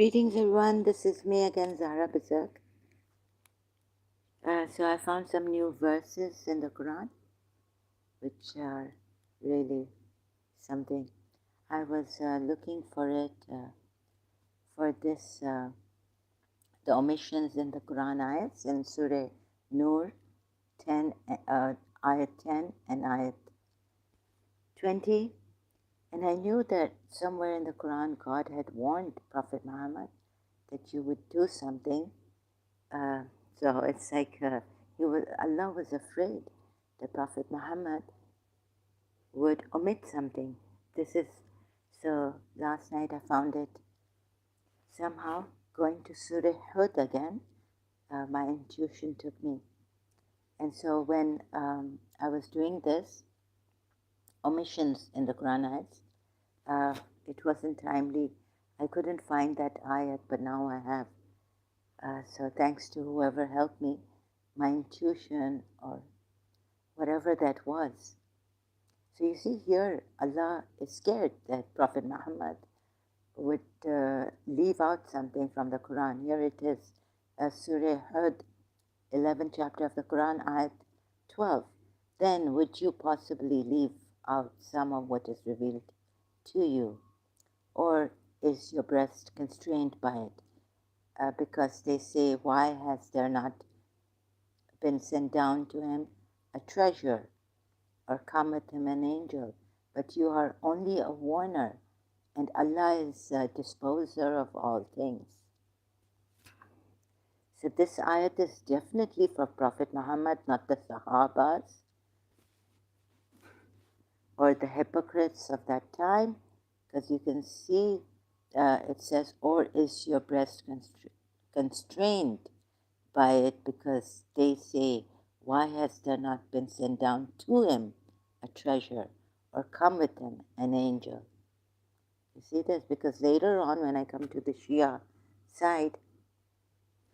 Greetings everyone, this is me again, Zahra Berserk. So I found some new verses in the Quran which are really something. I was looking for it, for this, the omissions in the Quran ayats in Surah Nur 10, ayat 10 and ayat 20. And I knew that somewhere in the Quran God had warned Prophet Muhammad that you would do something. So it's like Allah was afraid that Prophet Muhammad would omit something. So last night I found it somehow going to Surah Hud again. My intuition took me. And so when I was doing this, omissions in the Quran ayats, it wasn't timely. I couldn't find that ayat, but now I have. So thanks to whoever helped me, my intuition or whatever that was. So you see here, Allah is scared that Prophet Muhammad would leave out something from the Quran. Here it is, Surah Hud, 11th chapter of the Quran, ayat 12. Then would you possibly leave out some of what is revealed to you? Or is your breast constrained by it? Because they say, why has there not been sent down to him a treasure, or come with him an angel? But you are only a warner, and Allah is a disposer of all things. So this ayat is definitely for Prophet Muhammad, not the Sahabas or the hypocrites of that time, because you can see it says, or is your breast constrained by it, because they say, why has there not been sent down to him a treasure, or come with him an angel? You see this? Because later on when I come to the Shia side,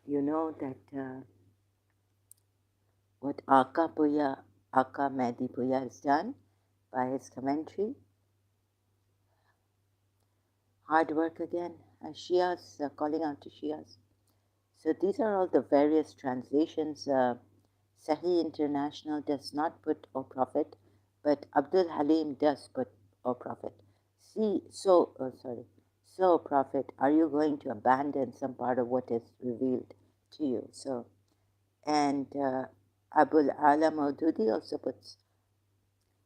you know that what Aka Mehdi Puya has done by his commentary. Hard work again. Shias, calling out to Shias. So these are all the various translations. Sahih International does not put O Prophet, but Abdul Halim does put O Prophet. So Prophet, are you going to abandon some part of what is revealed to you? So, and Abul Ala Maududi also puts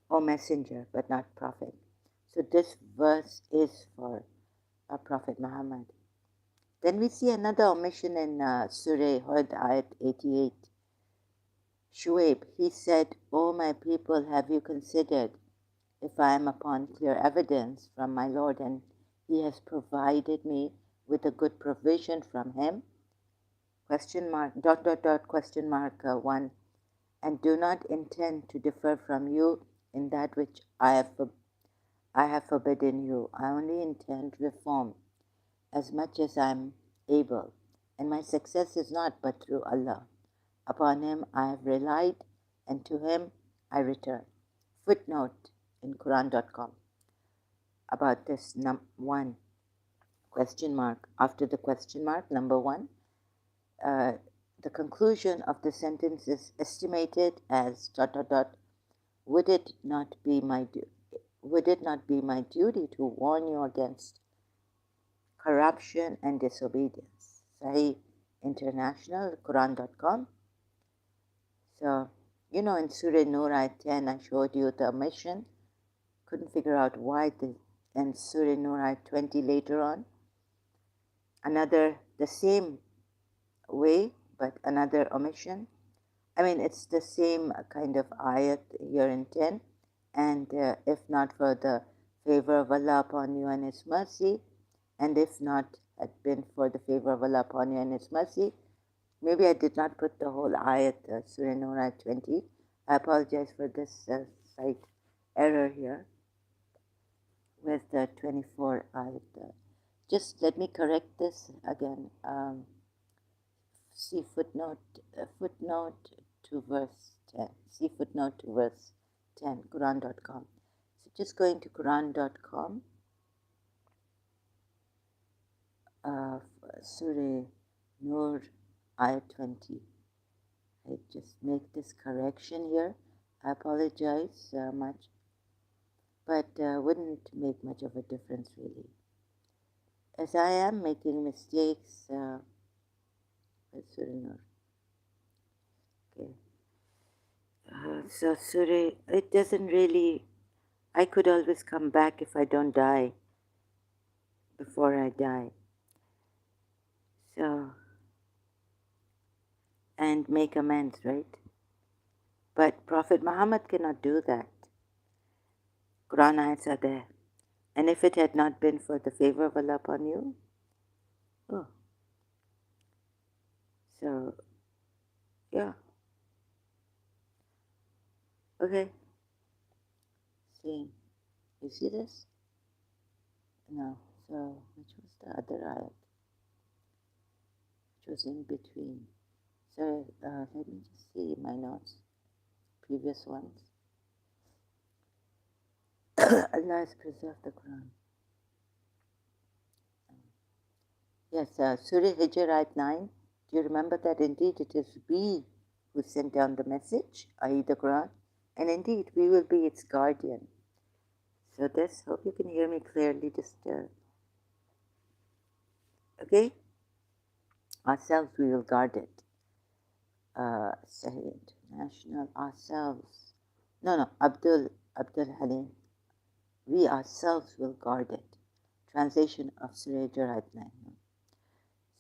O Messenger, but not Prophet. So this verse is for Prophet Muhammad. Then we see another omission in Surah Hud, ayat 88. Shuaib, he said, O my people, have you considered if I am upon clear evidence from my Lord, and he has provided me with a good provision from him? Question mark, question mark 1. And do not intend to differ from you in that which I have forbidden you. I only intend reform as much as I am able, and my success is not but through Allah. Upon him I have relied, and to him I return. Footnote in Qur'an.com about this one question mark. After the question mark, number 1, the conclusion of the sentence is estimated as ... Would it not be my duty to warn you against corruption and disobedience? Sahih International, Qur'an.com. So, you know, in Surah Nur ayat 10, I showed you the omission. Couldn't figure out why. And Surah Nur ayat 20 later on, the same way, but another omission. I mean, it's the same kind of ayat here in 10. And if not for the favor of Allah upon you and His mercy, and if not had been for the favor of Allah upon you and His mercy, maybe I did not put the whole ayat, Surah Nur ayat 20. I apologize for this slight error here with the 24 ayat. Just let me correct this again. See footnote to verse 10. See footnote to verse 10, Qur'an.com. So just going to Qur'an.com. Surah Nur, Ayat 20. I just make this correction here. I apologize much, but wouldn't make much of a difference really. As I am making mistakes with Surah Nur. Okay. So Surah, it doesn't really, I could always come back if I don't die, before I die. So, and make amends, right? But Prophet Muhammad cannot do that. Quran ayats are there. And if it had not been for the favor of Allah upon you, oh. So, yeah. Okay. See, you see this? No. So, which was the other ayat? Which was in between. So, let me just see my notes. Previous ones. Allah has preserved the Quran. Yes, Surah Hijr ayat 9. Do you remember that indeed it is we who sent down the message, i.e. the Quran, and indeed we will be its guardian. So this, hope you can hear me clearly, just, okay? Ourselves, we will guard it. Sahih International, ourselves. No, Abdul Halim. We ourselves will guard it. Translation of Surah Hijr ayat 9.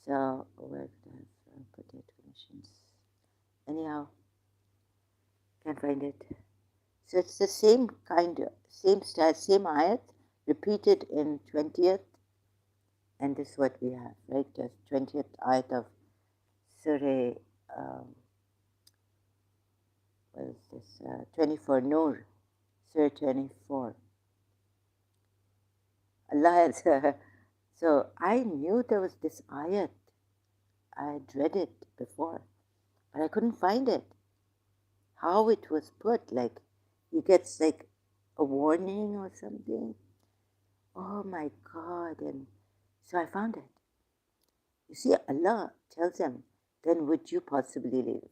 So, where did I put it? Definitions. Anyhow, can't find it. So it's the same kind of, same style, same ayat, repeated in 20th, and this is what we have, right? The 20th ayat of Surah, what is this? 24, Nur, Surah 24. Allah has, so I knew there was this ayat. I had read it before, but I couldn't find it. How it was put, like, he gets like a warning or something. Oh my God. And so I found it. You see, Allah tells him, then would you possibly leave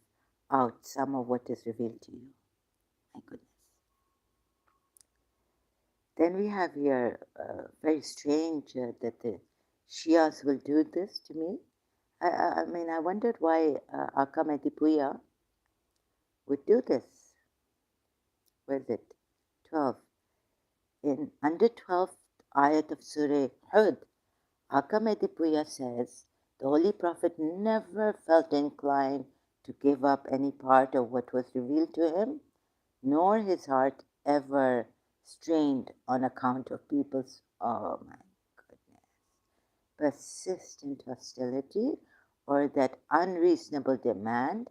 out some of what is revealed to you? My goodness. Then we have here, very strange that the Shias will do this to me. I mean, I wondered why Aka Medipuya would do this. Where is it? 12. In under 12th ayat of Surah Hud, Aka Medipuya says, the Holy Prophet never felt inclined to give up any part of what was revealed to him, nor his heart ever strained on account of people's, oh my goodness, persistent hostility or that unreasonable demand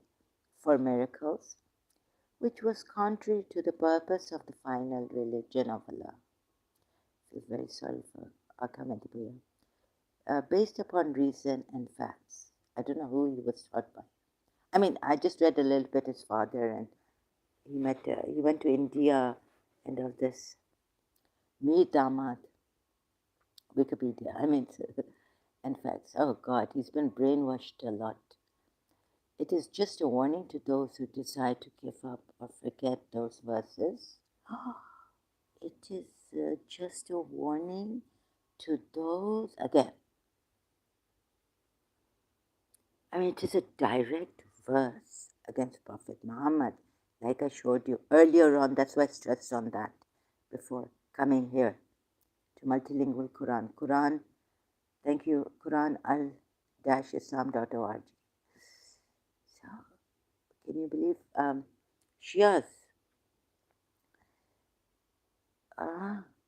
for miracles, which was contrary to the purpose of the final religion of Allah. I feel very sorry for Aka Medipuya. Based upon reason and facts. I don't know who he was taught by. I mean, I just read a little bit his father, and he went to India and all this. Me Damad, Wikipedia, I mean, and facts. Oh God, he's been brainwashed a lot. It is just a warning to those who decide to give up or forget those verses. It is just a warning to those, again, I mean, it is a direct verse against Prophet Muhammad, like I showed you earlier on. That's why I stressed on that before coming here to multilingual Quran. Quran, thank you, Quran al-islam.org. So, can you believe Shias?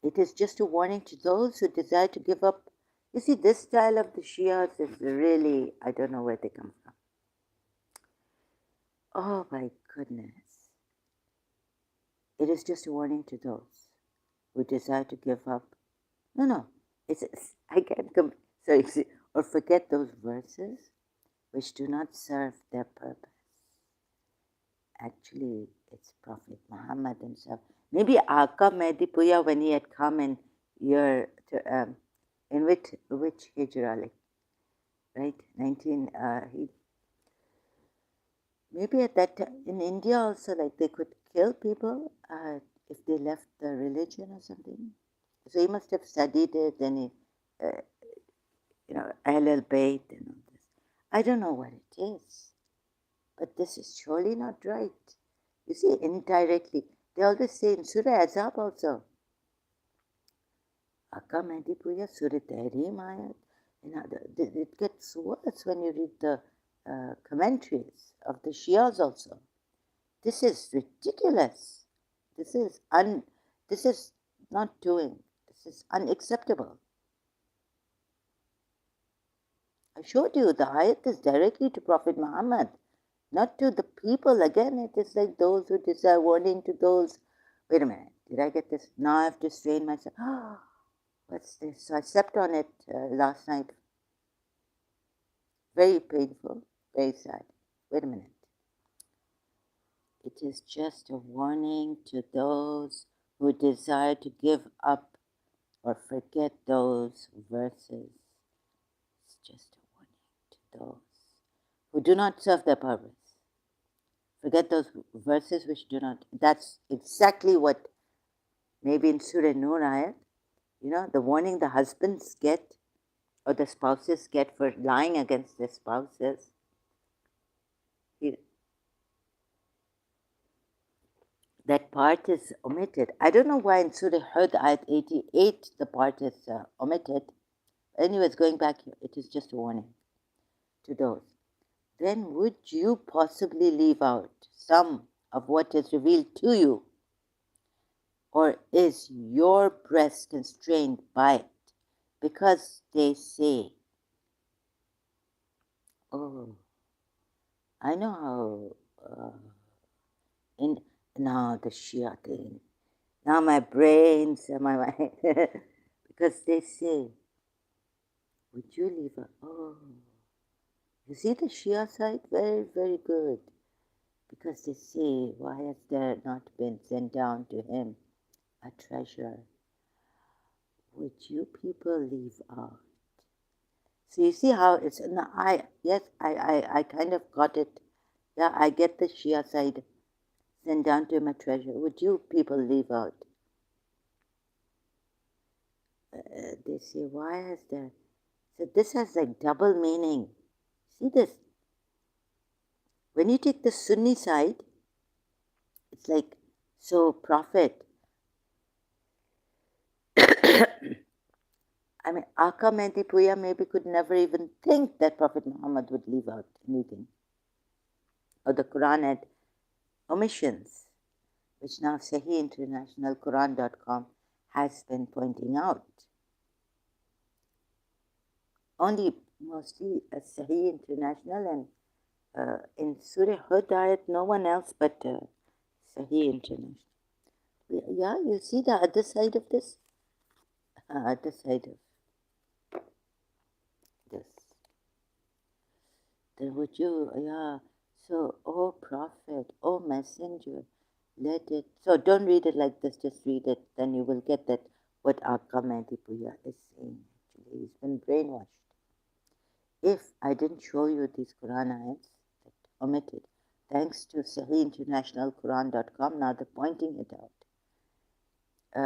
It is just a warning to those who desire to give up. You see, this style of the Shias is really, I don't know where they come from. Oh my goodness. It is just a warning to those who desire to give up. No. I can't come. So you see, or forget those verses which do not serve their purpose. Actually, it's Prophet Muhammad himself. Maybe Aka Medipuya, when he had come in year to, in which Hijrah, like right? Maybe at that time, in India also, like they could kill people if they left the religion or something. So he must have studied it, and Ahl al-Bayt and all this. I don't know what it is, but this is surely not right. You see, indirectly, they always say in Surah Azab also, Akka Mehdi Puya, Surah Tahrim ayat. It gets worse when you read the commentaries of the Shias also. This is ridiculous. This is this is not doing. This is unacceptable. I showed you the ayat is directly to Prophet Muhammad, not to the people. Again, it is like those who desire warning to those. Wait a minute, did I get this? Now I have to strain myself. What's this? So I slept on it last night. Very painful, very sad. Wait a minute. It is just a warning to those who desire to give up or forget those verses. It's just a warning to those who do not serve their purpose. Forget those verses which do not. That's exactly what maybe in Surah Nur ayat, the warning the husbands get or the spouses get for lying against their spouses. That part is omitted. I don't know why in Surah Hud ayat 88 the part is omitted. Anyways, going back here, it is just a warning to those. Then would you possibly leave out some of what is revealed to you? Or is your breast constrained by it? Because they say, oh, I know how now the Shia thing. Now my brains, because they say, would you leave out? Oh, you see the Shia side? Very, very good. Because they say, why has there not been sent down to him a treasure? Would you people leave out? So you see how it's, no, I kind of got it. Yeah, I get the Shia side. Send down to him a treasure. Would you people leave out? They say, why has there? So this has like double meaning. See this? When you take the Sunni side, it's like, so Prophet, I mean, Aka Mehdi Puya maybe could never even think that Prophet Muhammad would leave out anything. Or the Qur'an had omissions, which now Sahih International, Qur'an.com has been pointing out. Only mostly Sahih International and in Surah Hud ayat, no one else but Sahih International. Yeah, you see the other side of this? Other side of this. Then would you, yeah. So, oh Prophet, oh Messenger, let it. So don't read it like this, just read it. Then you will get that what Akka Mehdi Puya is saying. Actually, he's been brainwashed. If I didn't show you these Quran ayats that omitted, thanks to Sahih International Quran.com, now they're pointing it out.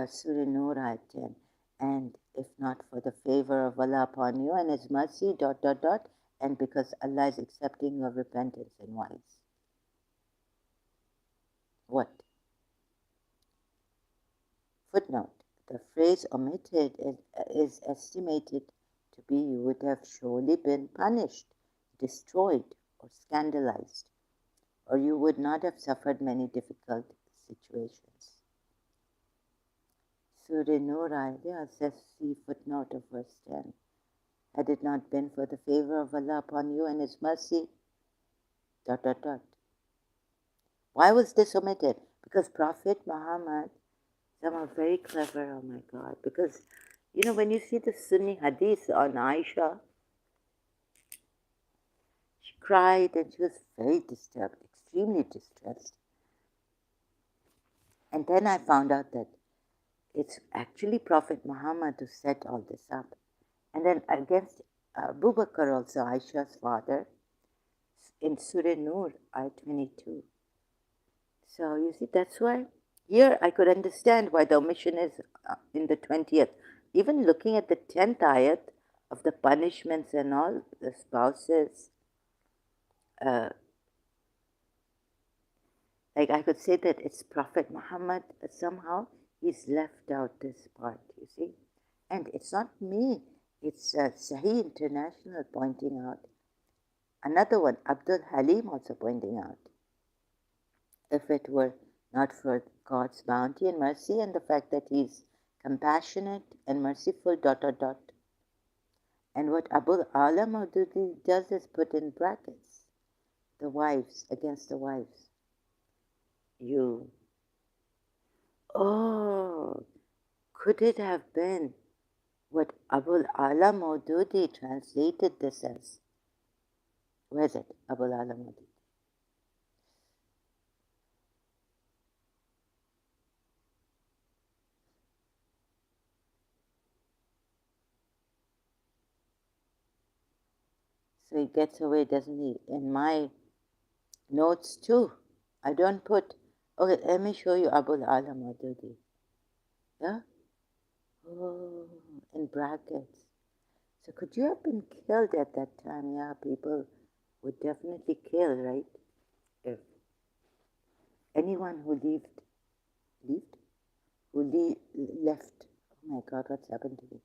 Surah Nur ayat 10. And if not for the favor of Allah upon you and His mercy, ... and because Allah is accepting your repentance and wise. What? Footnote. The phrase omitted is estimated to be you would have surely been punished, destroyed, or scandalized, or you would not have suffered many difficult situations. Surah Nur ayat says, see footnote of verse 10. Had it not been for the favor of Allah upon you and His mercy, ... Why was this omitted? Because Prophet Muhammad, some are very clever, oh my God, because, when you see the Sunni hadith on Aisha, she cried and she was very disturbed, extremely distressed. And then I found out that it's actually Prophet Muhammad who set all this up. And then against Abu Bakr also, Aisha's father, in Surah Nur, ayat 22. So you see, that's why here I could understand why the omission is in the 20th. Even looking at the 10th ayat of the punishments and all, the spouses, like I could say that it's Prophet Muhammad, somehow he's left out this part, you see. And it's not me, it's Sahih International pointing out. Another one, Abdul Halim also pointing out. If it were not for God's bounty and mercy and the fact that he's compassionate and merciful, ... And what Abu Ala Maududi does is put in brackets the wives against the wives. Could it have been what Abul Ala Maududi translated this as? Where is it, Abul Ala Maududi? So he gets away, doesn't he? In my notes too, I don't put, okay, let me show you Abul Ala Maududi. Yeah? Oh, in brackets. So could you have been killed at that time? Yeah, people would definitely kill, right? If anyone who left, oh my God, what's happened to me?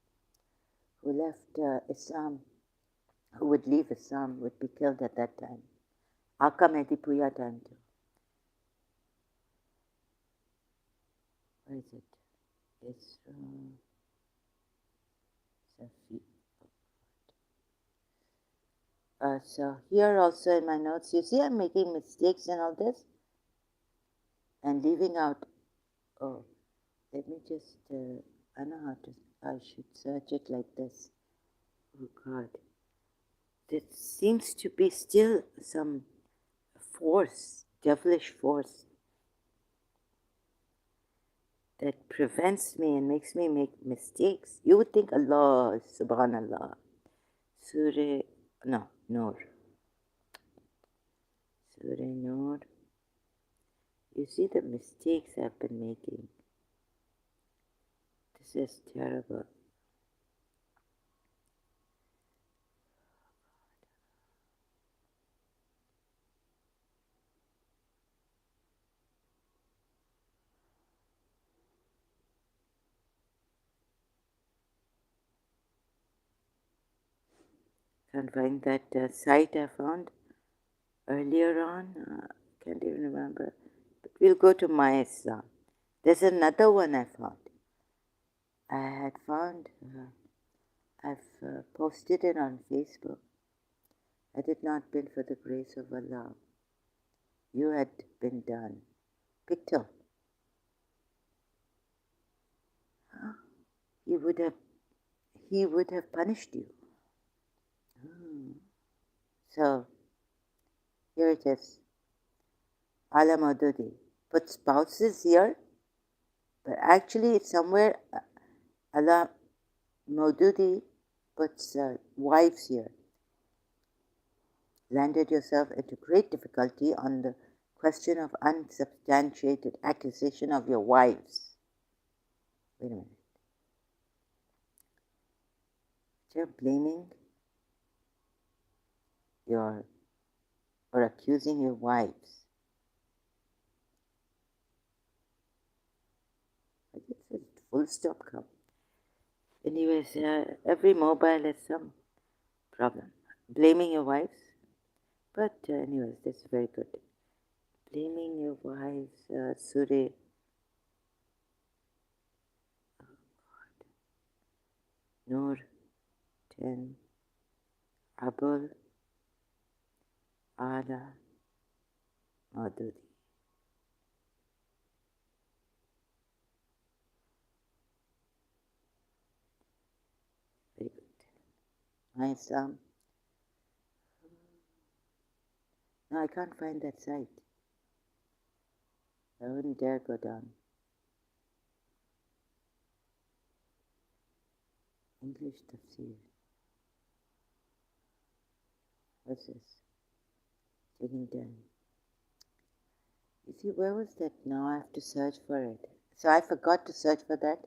Who left Islam, who would leave Islam, would be killed at that time. Aka Mehdi Puya time too. Where is it? It's Safi. So here also in my notes, you see I'm making mistakes and all this and leaving out, oh, let me just, I know how to, I should search it like this. Oh God. There seems to be still some force, devilish force, that prevents me and makes me make mistakes. You would think Allah, Subhanallah. Surah, no, Nur. Surah Nur. You see the mistakes I've been making. This is terrible. Can't find that site I found earlier on. Can't even remember. But we'll go to My Islam. There's another one I found. I had found, I've posted it on Facebook. Had it not been for the grace of Allah, you had been done. Picture. He would have punished you. So, here it is. Ala Maududi. Put spouses here, but actually it's somewhere Ala Maududi puts wives here. Landed yourself into great difficulty on the question of unsubstantiated accusation of your wives. Wait a minute. You're blaming or accusing your wives. I guess it's full stop come. Anyways, every mobile has some problem. Blaming your wives. But anyways, that's very good. Blaming your wives, Surah. Oh God. Nur 10. Abul Ala Maududi. Very good. My Islam. No, I can't find that site. I wouldn't dare go down. English tafsir. What's this? Taking time. You see, where was that now? I have to search for it. So I forgot to search for that.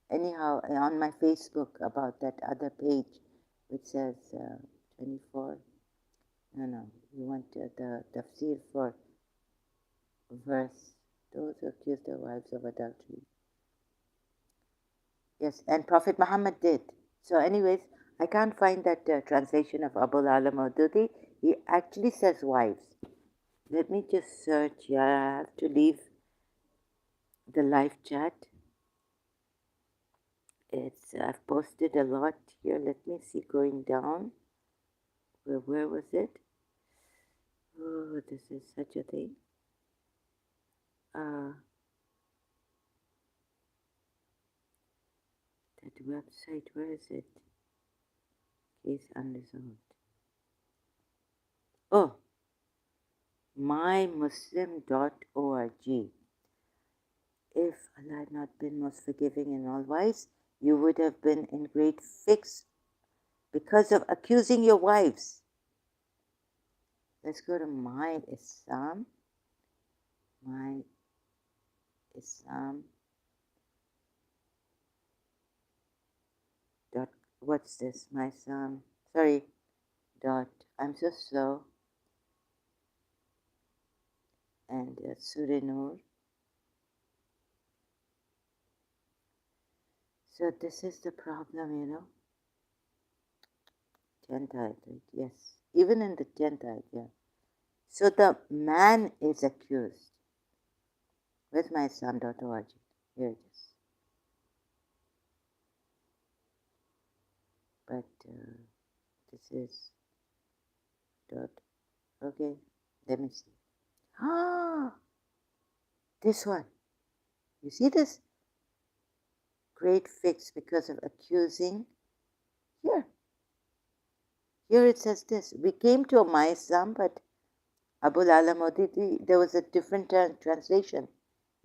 Anyhow, on my Facebook about that other page which says 24. No, you want the tafsir for verse. Those who accuse their wives of adultery. Yes, and Prophet Muhammad did. So anyways, I can't find that translation of Abul Ala Maududi. He actually says wives. Let me just search. Yeah, I have to leave the live chat. I've posted a lot here. Let me see going down. Where was it? Oh, this is such a thing. That website, where is it? Case unresolved. Oh, mymuslim.org. If Allah had not been most forgiving and all wise, you would have been in great fix because of accusing your wives. Let's go to My Islam. My Islam. What's this? My Islam. Sorry. I'm so slow. And Surah Nur. So this is the problem, you know. 10th ayat, right? Yes. Even in the 10th ayat, yeah. So the man is accused. Where's my Islam.org? Here it is. But this is okay, let me see. This one. You see this? Great fix because of accusing. Here it says this. We came to a My Islam, but Abul Ala Maududi, there was a different translation.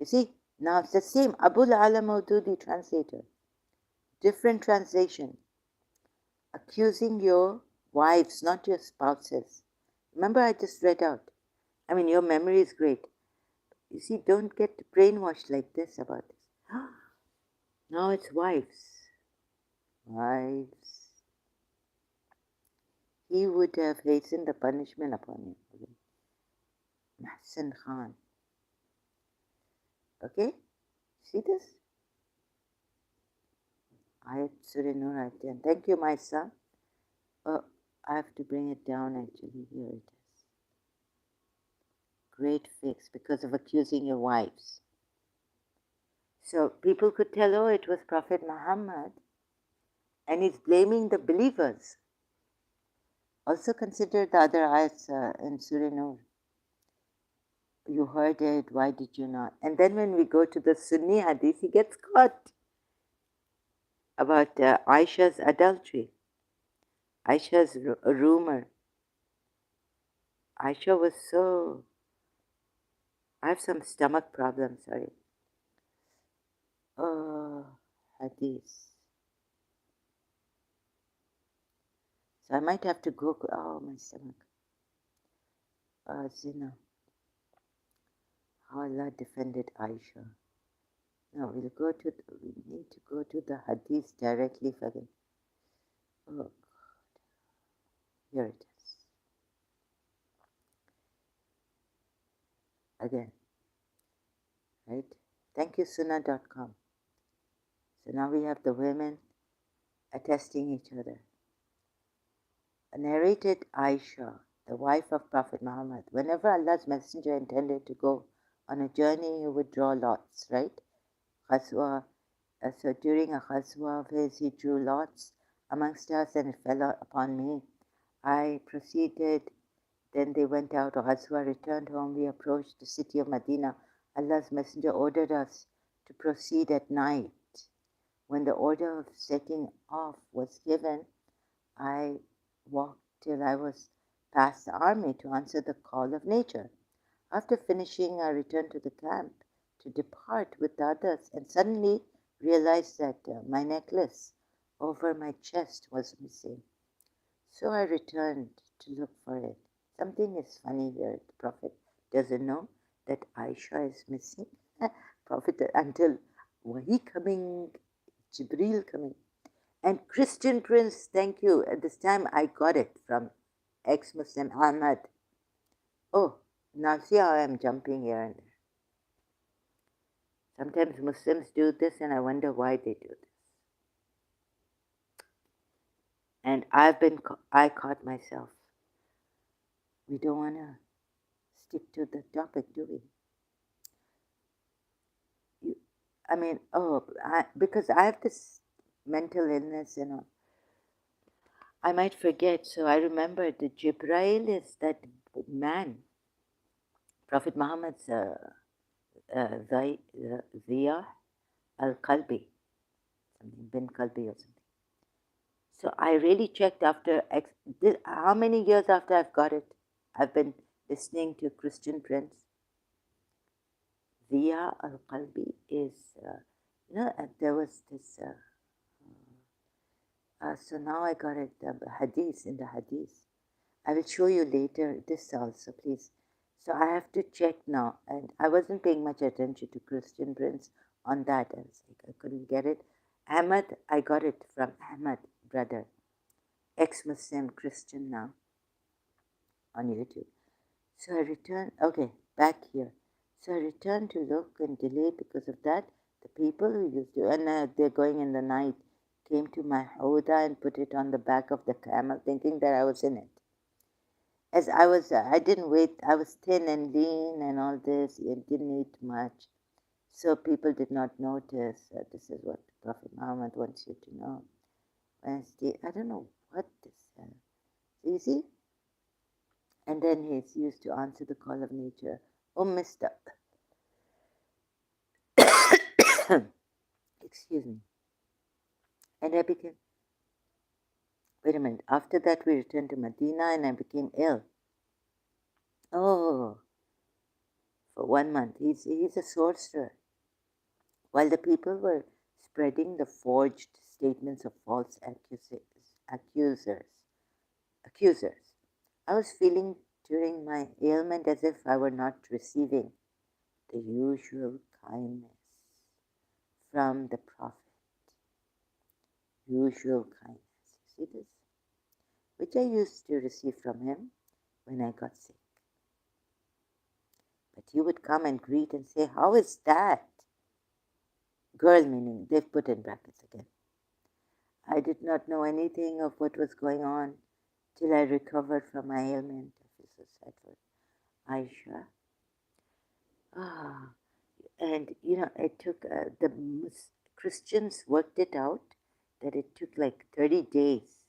You see, now it's the same. Abul Ala Maududi translator. Different translation. Accusing your wives, not your spouses. Remember, I just read out. I mean, your memory is great. You see, don't get brainwashed like this about this. Now it's wives. Wives. He would have hastened the punishment upon you. Okay. Mahsan Khan. Okay? See this? Ayat Surah Nur Ayat 10. Thank you, my son. Oh, I have to bring it down actually. Here it is. Great fix because of accusing your wives. So people could tell, oh, it was Prophet Muhammad, and he's blaming the believers. Also consider the other ayats in Surah Nur. You heard it, why did you not? And then when we go to the Sunni hadith, he gets caught about Aisha's adultery, Aisha's rumor. Aisha was so... I have some stomach problems, sorry. Oh, hadith. So I might have to go... Oh, my stomach. Zina. How Allah defended Aisha. No, we need to go to the hadith directly for them. Oh, God. Here it is. Again. Right? Thank you, Sunnah.com. So now we have the women attesting each other. Narrated Aisha, the wife of Prophet Muhammad. Whenever Allah's Messenger intended to go on a journey, he would draw lots, right? Khaswa. So during a khaswa of his, he drew lots amongst us and it fell upon me. I proceeded, then they went out. Khaswa returned home. We approached the city of Medina. Allah's Messenger ordered us to proceed at night. When the order of setting off was given, I walked till I was past the army to answer the call of nature. After finishing, I returned to the camp to depart with the others and suddenly realized that my necklace over my chest was missing. So I returned to look for it. Something is funny here. The Prophet doesn't know that Aisha is missing. Prophet until Wahi coming, Jibreel coming. And Christian Prince, thank you. At this time I got it from ex-Muslim Ahmad. Oh, now see how I'm jumping here and there. Sometimes Muslims do this and I wonder why they do this. And I caught myself. We don't want to stick to the topic, do we? Because I have this mental illness, I might forget. So I remember the Jibrail is that man, Prophet Muhammad's Ziya al-Qalbi, something, bin Qalbi or something. So I really checked after, how many years after I've got it, I've been listening to Christian Prince. Ziya al-Qalbi is, there was this, so now I got it, hadith, in the hadith. I will show you later this also, please. So I have to check now, and I wasn't paying much attention to Christian Prince on that. I was like, I couldn't get it. Ahmad, I got it from Ahmad, brother, ex-Muslim Christian now, on YouTube. So I returned, okay, back here. So I returned to look and delayed because of that. The people who used to, and they're going in the night, came to my howdah and put it on the back of the camel, thinking that I was in it. As I didn't wait, I was thin and lean and all this, and didn't eat much. So people did not notice that this is what Prophet Muhammad wants you to know. Wednesday, I don't know what this is. Easy? And then he's used to answer the call of nature. Oh, mister. Excuse me. And I became, wait a minute, after that we returned to Medina and I became ill. Oh, for 1 month. He's a sorcerer. While the people were spreading the forged statements of false accusers, I was feeling during my ailment as if I were not receiving the usual kindness from the Prophet. Usual kindness. See this? Which I used to receive from him when I got sick. But he would come and greet and say, how is that? Girl, meaning, they've put in brackets again. I did not know anything of what was going on till I recovered from my ailment. I feel so sad for Aisha. And it took, the Christians worked it out that it took like 30 days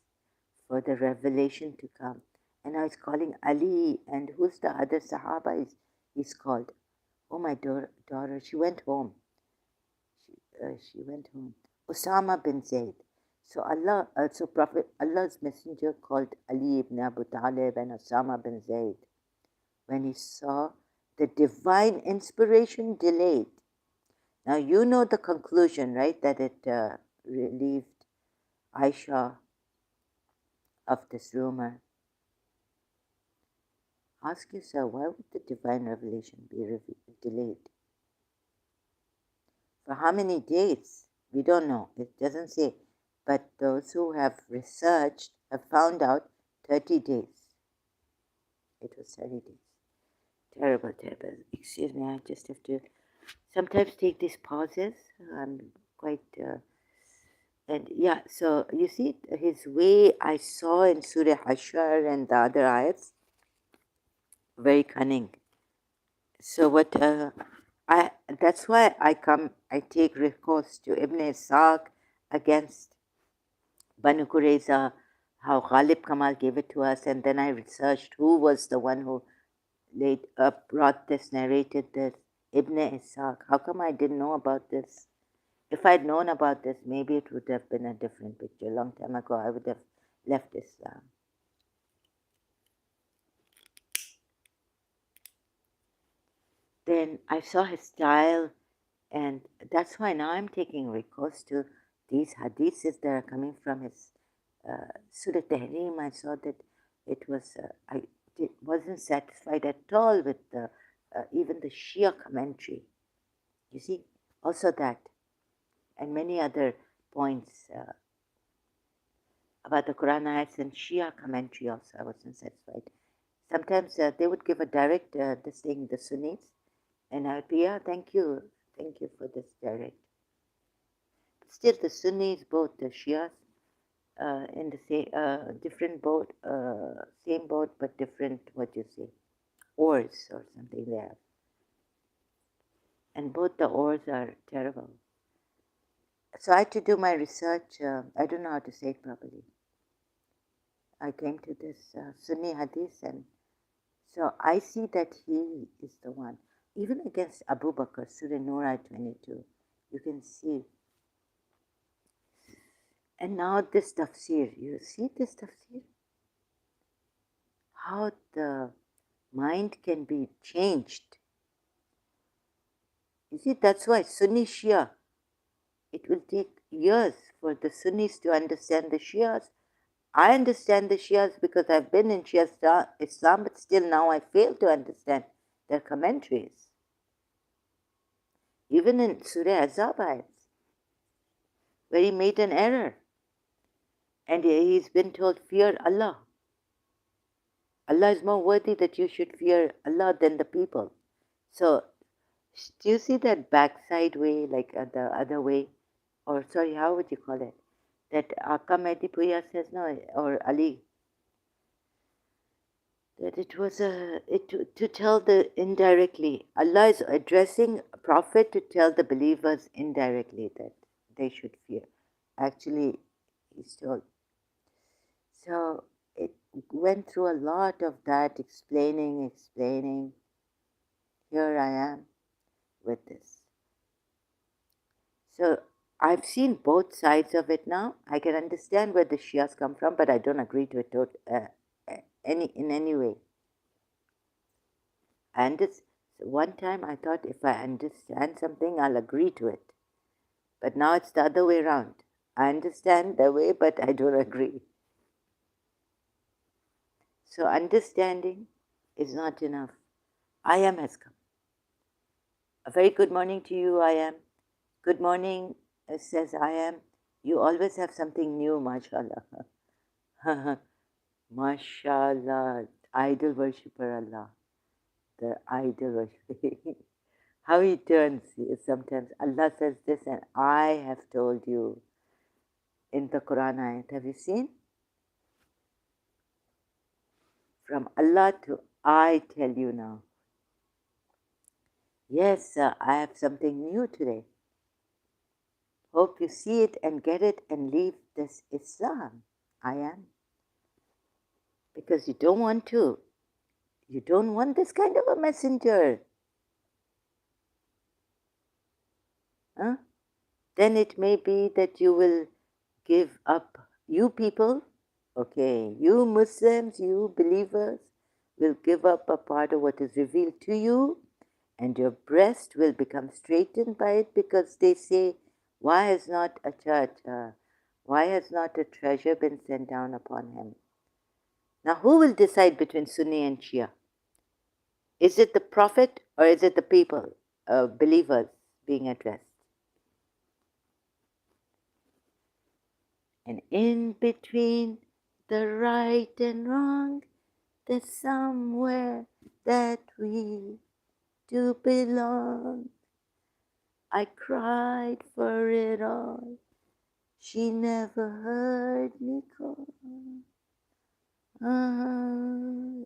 for the revelation to come. And I was calling Ali, and who's the other Sahaba he's called? Oh, my daughter, she went home. She went home. Osama bin Zayd. So Allah's messenger called Ali ibn Abu Talib and Osama bin Zayd when he saw the divine inspiration delayed. Now you know the conclusion, right? That it relieved Aisha of this rumor. Ask yourself, why would the divine revelation be delayed? For how many days? We don't know. It doesn't say. But those who have researched have found out 30 days. It was 30 days. Terrible, terrible. Excuse me, I just have to sometimes take these pauses. I'm quite... and yeah, so you see his way I saw in Surah Hashar and the other ayats, very cunning. So what that's why I take recourse to Ibn Ishaq against Banu Qurayza, how Ghalib Kamal gave it to us, and then I researched who was the one who brought this, narrated this, Ibn Ishaq. How come I didn't know about this? If I'd known about this, maybe it would have been a different picture. A long time ago, I would have left Islam. Then I saw his style, and that's why now I'm taking recourse to these hadiths that are coming from his Surah Tahrim. I saw that I wasn't satisfied at all with even the Shia commentary. You see, also that, and many other points about the Quran ayats and Shia commentary also I wasn't satisfied. Sometimes they would give a direct this thing, the Sunnis, and I would be, yeah, thank you for this direct. But still, the Sunnis, both the Shias, in the same different boat, same boat but different, what you say, oars or something they have, and both the oars are terrible. So I had to do my research. I don't know how to say it properly. I came to this Sunni hadith, and so I see that he is the one. Even against Abu Bakr, Surah Nur 22, you can see. And now this tafsir, you see this tafsir? How the mind can be changed. You see, that's why Sunni Shia, it will take years for the Sunnis to understand the Shias. I understand the Shias because I've been in Shia Islam, but still now I fail to understand their commentaries. Even in Surah Azab ayats, where he made an error. And he's been told, fear Allah. Allah is more worthy that you should fear Allah than the people. So, do you see that backside way, like the other way? Or, sorry, how would you call it? That Aka Mehdi Puya says, no, or Ali, that it was to tell the indirectly. Allah is addressing a prophet to tell the believers indirectly that they should fear. Actually, he's told. So it went through a lot of that, explaining. Here I am with this. So I've seen both sides of it now. I can understand where the Shias come from, but I don't agree to it in any way. And one time I thought if I understand something, I'll agree to it. But now it's the other way around. I understand the way, but I don't agree. So understanding is not enough. I am has come. A very good morning to you, I am. Good morning, says I am. You always have something new, mashallah. Mashallah, idol worshipper Allah. The idol worshipper. How he turns sometimes. Allah says this, and I have told you in the Qur'an ayat. Have you seen? From Allah to I tell you now. Yes, I have something new today. Hope you see it and get it and leave this Islam. I am. Because you don't want to. You don't want this kind of a messenger. Huh? Then it may be that you will give up. You people, okay, you Muslims, you believers, will give up a part of what is revealed to you, and your breast will become straightened by it, because they say, why has not a church, why has not a treasure been sent down upon him? Now, who will decide between Sunni and Shia? Is it the Prophet or is it the people, believers being addressed? And in between the right and wrong, there's somewhere that we do belong. I cried for it all. She never heard me call.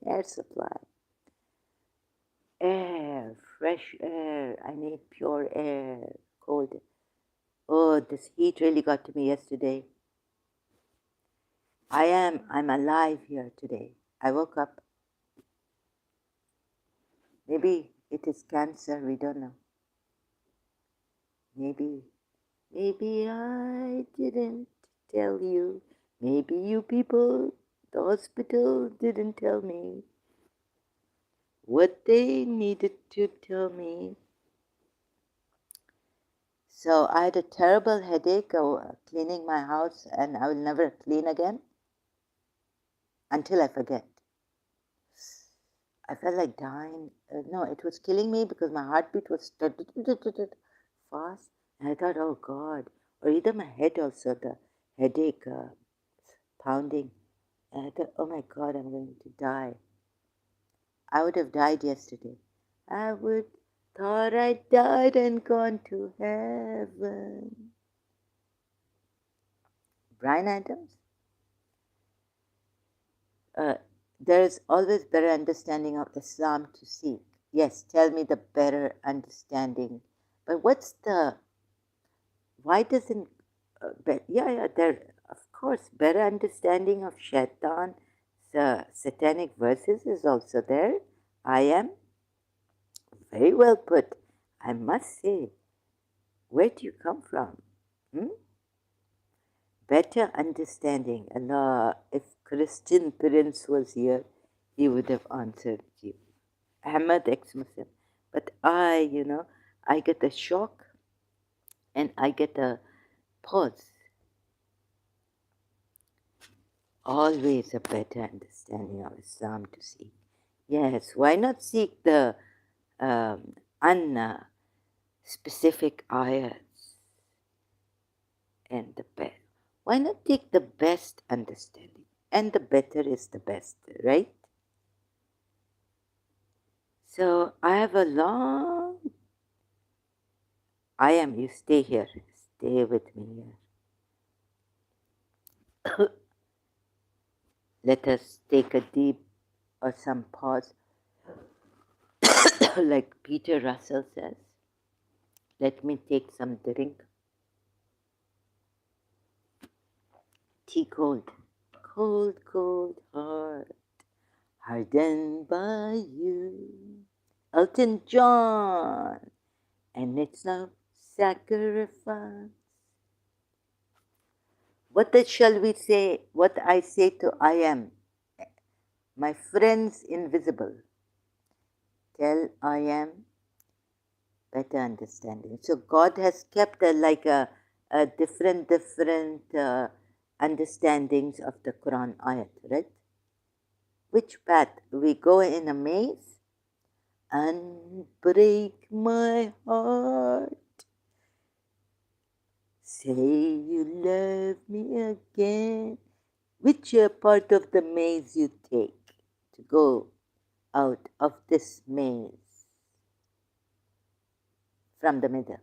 Air supply. Air, fresh air. I need pure air. Cold. Oh, this heat really got to me yesterday. I'm alive here today. I woke up. Maybe it is cancer, we don't know. Maybe I didn't tell you. Maybe you people, the hospital, didn't tell me what they needed to tell me. So I had a terrible headache cleaning my house, and I will never clean again until I forget. I felt like dying. No, it was killing me because my heartbeat was fast. And I thought, oh God. Or either my head also, the headache pounding. And I thought, oh my God, I'm going to die. I would have died yesterday. I would thought I died and gone to heaven. Brian Adams? There is always better understanding of Islam to seek. Yes, tell me the better understanding. But what's the, why doesn't, there, of course, better understanding of shaitan, the satanic verses is also there. I am very well put. I must say, where do you come from? Better understanding. Allah, if Christian Prince was here, he would have answered you. Ahmad, ex-Muslim. But I get a shock and I get a pause. Always a better understanding of Islam to seek. Yes, why not seek the specific ayats and the best? Why not take the best understanding? And the better is the best, right? So I have a long... you stay here. Stay with me here. Let us take a deep or some pause. Like Peter Russell says, let me take some drink. Tea cold. Cold, cold heart, hardened by you. Elton John. And it's no sacrifice. What shall we say? What I say to I am, my friends invisible. Tell I am, better understanding. So God has kept a different understandings of the Quran ayat, right? Which path? We go in a maze and break my heart. Say you love me again. Which part of the maze you take to go out of this maze? From the middle.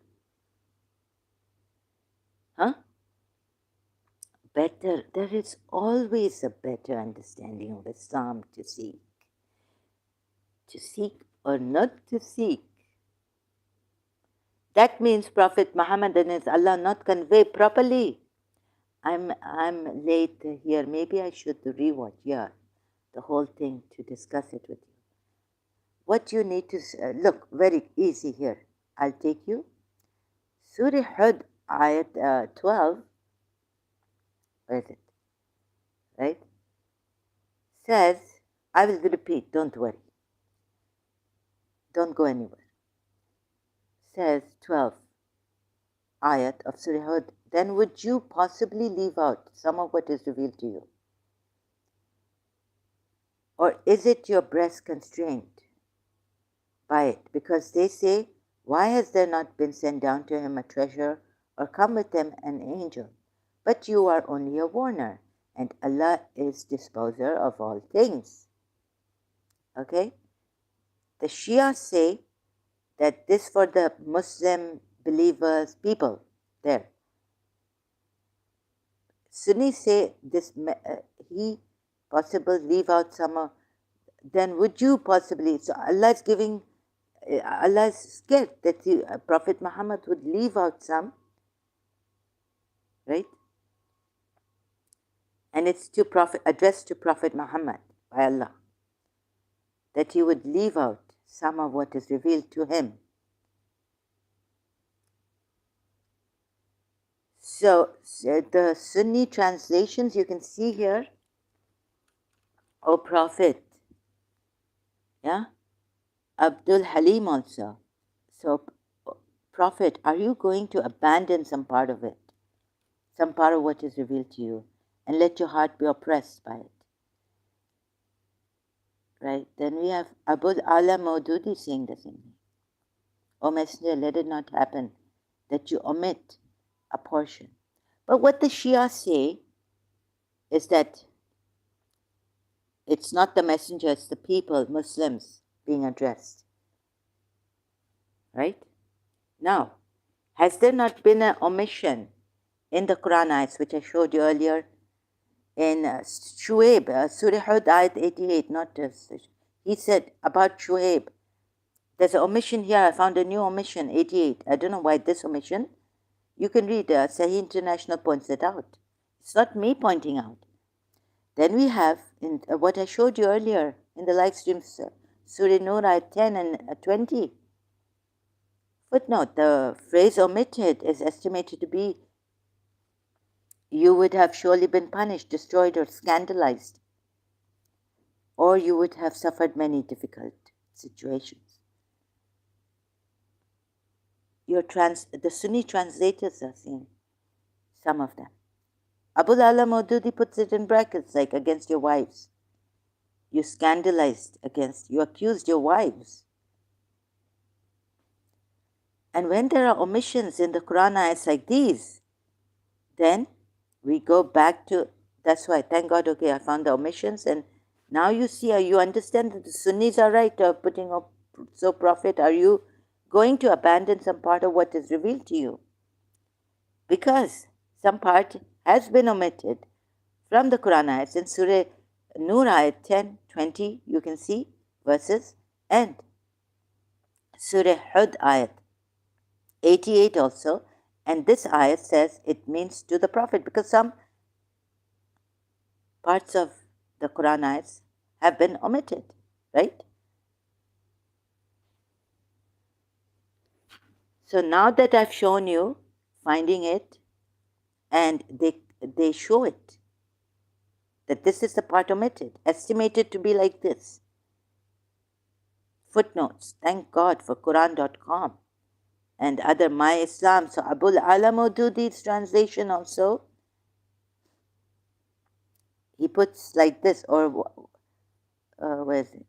Huh? Better, there is always a better understanding of Islam to seek. To seek or not to seek. That means Prophet Muhammad and his Allah not convey properly. I'm late here. Maybe I should rewatch, the whole thing to discuss it with you. What you need to look, very easy here. I'll take you. Surah Hud, ayat 12. Where is it? Right? Says, I will repeat, don't worry. Don't go anywhere. Says 12 ayat of Surah Hud. Then would you possibly leave out some of what is revealed to you? Or is it your breast constrained by it? Because they say, why has there not been sent down to him a treasure or come with him an angel? But you are only a warner, and Allah is disposer of all things. Okay? The Shia say that this for the Muslim believers, people there. Sunnis say this, he possibly leave out some, then would you possibly, so Allah is giving, Allah is scared that Prophet Muhammad would leave out some, right? And it's addressed to Prophet Muhammad by Allah, that he would leave out some of what is revealed to him. So the Sunni translations you can see here, O Prophet, Abdul Halim also. So, Prophet, are you going to abandon some part of it, some part of what is revealed to you, and let your heart be oppressed by it? right? Then we have Abul Ala Maududi saying the same thing. O Messenger, let it not happen that you omit a portion. But what the Shia say is that it's not the Messenger, it's the people, Muslims, being addressed. Right? Now, has there not been an omission in the Qur'an ayats, which I showed you earlier, in Shuaib, Surah Hud, ayat 88, not he said about Shuaib, there's an omission here, I found a new omission, 88. I don't know why this omission. You can read, Sahih International points it out. It's not me pointing out. Then we have, in what I showed you earlier in the live streams, Surah Nur, ayat 10 and 20. Footnote, the phrase omitted is estimated to be, you would have surely been punished, destroyed, or scandalized, or you would have suffered many difficult situations. The Sunni translators are saying, some of them. Abul Ala Maududi puts it in brackets, like against your wives. You scandalized against, you accused your wives. And when there are omissions in the Quran ayats like these, then we go back to, that's why, thank God, okay, I found the omissions, and now you see, you understand that the Sunnis are right, putting up, so Prophet, are you going to abandon some part of what is revealed to you? Because some part has been omitted from the Quran ayats. In Surah Nur ayat 10, 20, you can see verses, and Surah Hud ayat 88 also, and this ayat says it means to the Prophet, because some parts of the Quran ayats have been omitted, right? So now that I've shown you finding it, and they show it, that this is the part omitted, estimated to be like this. Footnotes, thank God for Qur'an.com and other My Islam. So Abul Ala Maududi's translation also, he puts like this, or where is it?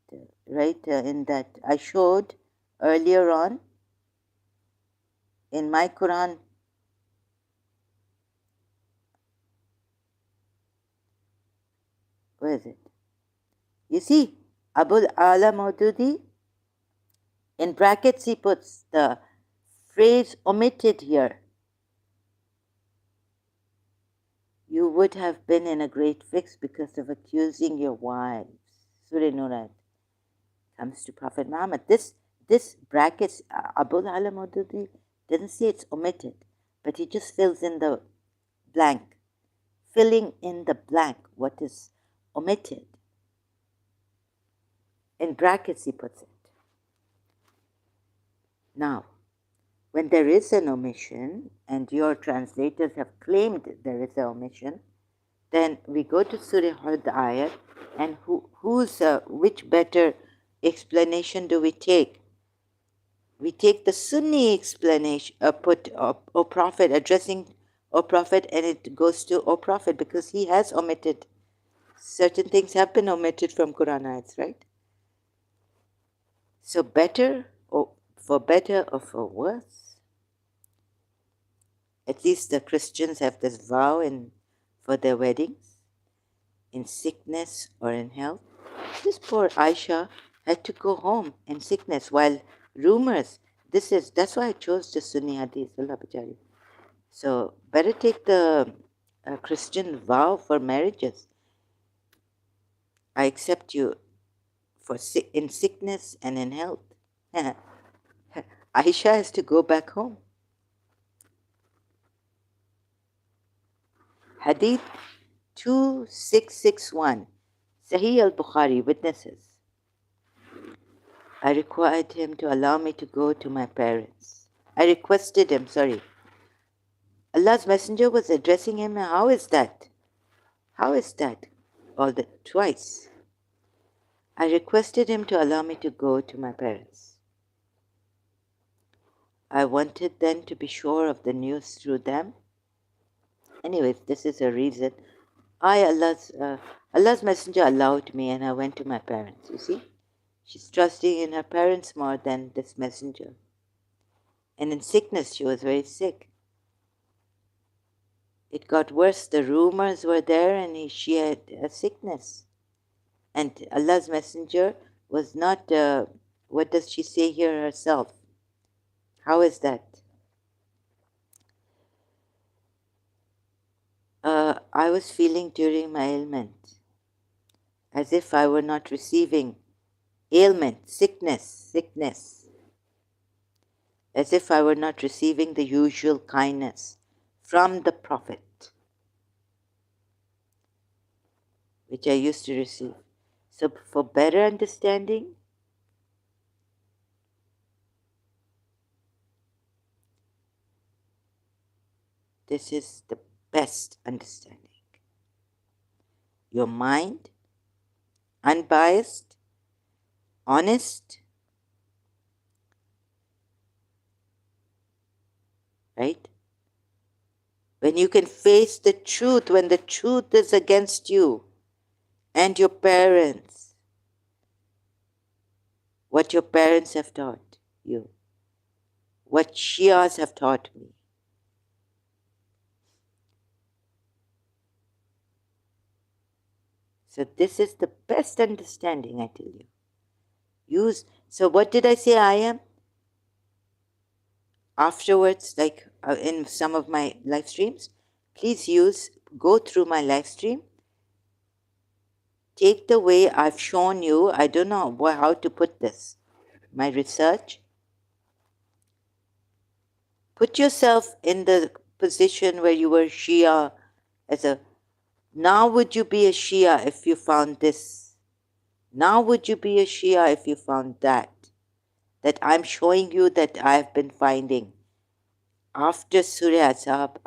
Right in that I showed earlier on in my Quran. Where is it? You see, Abul Ala Maududi, in brackets he puts the phrase omitted here. You would have been in a great fix because of accusing your wives. Surah Nur comes to Prophet Muhammad. This brackets, Abul Ala Maududi doesn't say it's omitted, but he just fills in the blank. Filling in the blank, what is omitted. In brackets he puts it. Now, when there is an omission, and your translators have claimed there is an omission, then we go to Surah Hud ayat, and which better explanation do we take? We take the Sunni explanation, O Prophet, addressing O Prophet, and it goes to O Prophet because he has omitted. Certain things have been omitted from Quran ayats, right? So better, or for better or for worse, at least the Christians have this vow for their weddings, in sickness or in health. This poor Aisha had to go home in sickness, while rumors, that's why I chose the Sunni Hadith, Allah Bajari. So better take the Christian vow for marriages. I accept you in sickness and in health. Aisha has to go back home. Hadith 2661, Sahih al-Bukhari, witnesses. I required him to allow me to go to my parents. I requested him, Allah's Messenger was addressing him. How is that? How is that? Twice. I requested him to allow me to go to my parents. I wanted then to be sure of the news through them. Anyways, this is a reason. I Allah's Messenger allowed me and I went to my parents, you see. She's trusting in her parents more than this messenger. And in sickness, she was very sick. It got worse. The rumors were there and she had a sickness. And Allah's Messenger was not, what does she say here herself? How is that? I was feeling during my ailment as if I were not receiving ailment, sickness, as if I were not receiving the usual kindness from the Prophet, which I used to receive. So for better understanding, this is the best understanding. Your mind, unbiased, honest, right? When you can face the truth, when the truth is against you and your parents, what your parents have taught you, what Shias have taught me. So this is the best understanding, I tell you. So what did I say I am? Afterwards, like in some of my live streams, please go through my live stream. Take the way I've shown you, I don't know how to put this, my research. Put yourself in the position where you were Shia now would you be a Shia if you found this? Now would you be a Shia if you found that? That I'm showing you that I've been finding. After Surah Azab,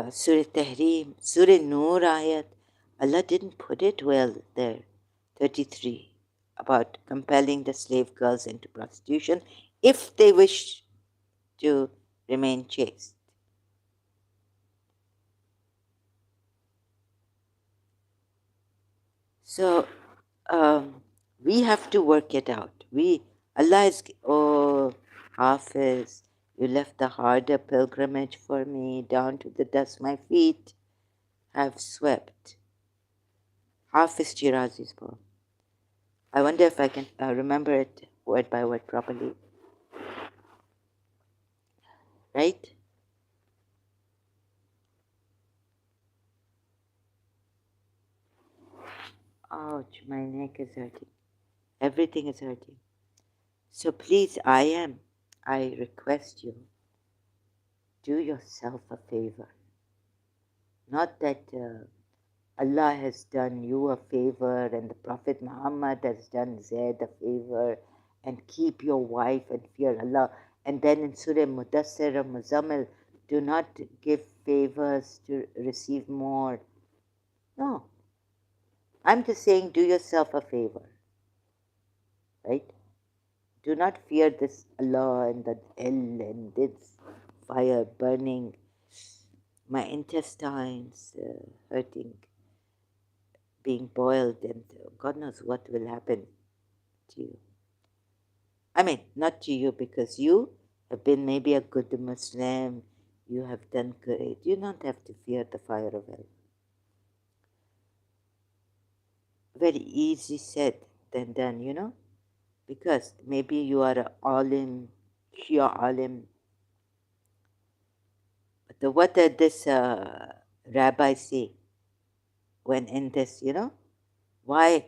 Surah Tahrim, Surah Noor ayat, Allah didn't put it well there, 33, about compelling the slave girls into prostitution if they wish to remain chaste. So we have to work it out. Allah is, oh, Hafiz, you left the harder pilgrimage for me, down to the dust my feet have swept. Hafiz Shirazi's poem. I wonder if I can remember it word by word properly. Right? Ouch, my neck is hurting. Everything is hurting. So please, I request you, do yourself a favor. Not that Allah has done you a favor and the Prophet Muhammad has done Zaid a favor, and keep your wife and fear Allah. And then in Surah Mudassir and Muzammil, do not give favors to receive more. No. I'm just saying, do yourself a favor. Right? Do not fear this Allah and that hell and this fire burning, my intestines hurting, being boiled, and God knows what will happen to you. I mean, not to you, because you have been maybe a good Muslim, you have done good. You don't have to fear the fire of hell. Very easy said than done, you know, because maybe you are an alim, Shia alim. But what did this rabbi say when in this, you know, why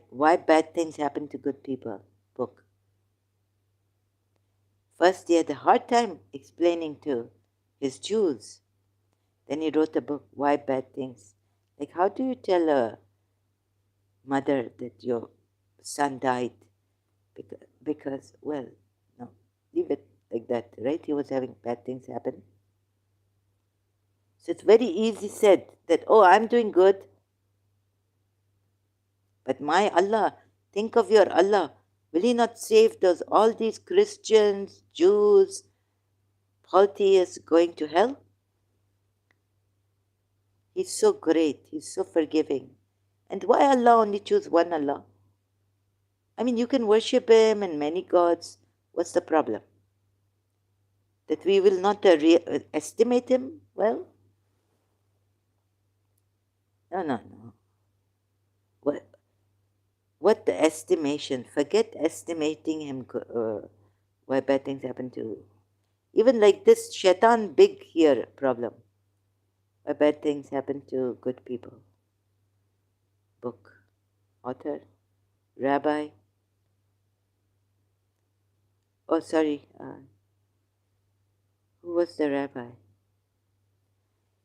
bad things happen to good people book? First, he had a hard time explaining to his Jews. Then he wrote a book, Why Bad Things. Like, how do you tell a mother that your son died? Because well, no, leave it like that, right? He was having bad things happen. So it's very easy said that, oh, I'm doing good. But my Allah, think of your Allah. Will He not save all these Christians, Jews, polytheists going to hell? He's so great. He's so forgiving. And why Allah only choose one Allah? I mean, you can worship Him and many gods. What's the problem? That we will not estimate Him well? No, no, no. What the estimation? Forget estimating Him. Why bad things happen to. Even like this shaitan big here problem. Why bad things happen to good people. Book. Author. Rabbi. Oh, sorry. Who was the rabbi?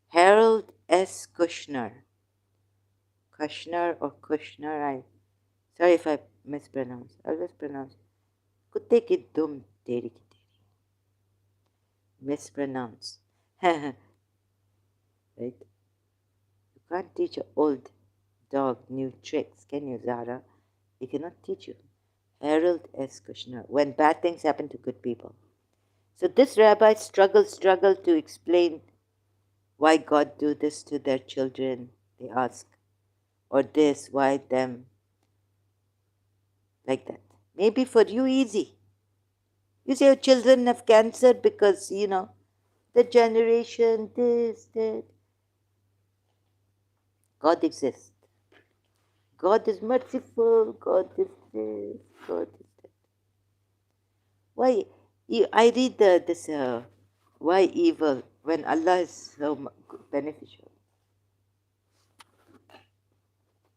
Harold S. Kushner. Kushner or Kushner. Sorry if I mispronounce. I always pronounce. Kutte ki dum teri ki teri. Mispronounce. Right? You can't teach an old dog new tricks, can you, Zara? He cannot teach you. Harold S. Kushner. When bad things happen to good people. So this rabbi struggled to explain why God do this to their children, they ask. Or this, why them? Like that. Maybe for you easy. You say your children have cancer because, the generation, this, that. God exists. God is merciful. God is this. God is that. Why? I read this, why evil when Allah is so beneficial.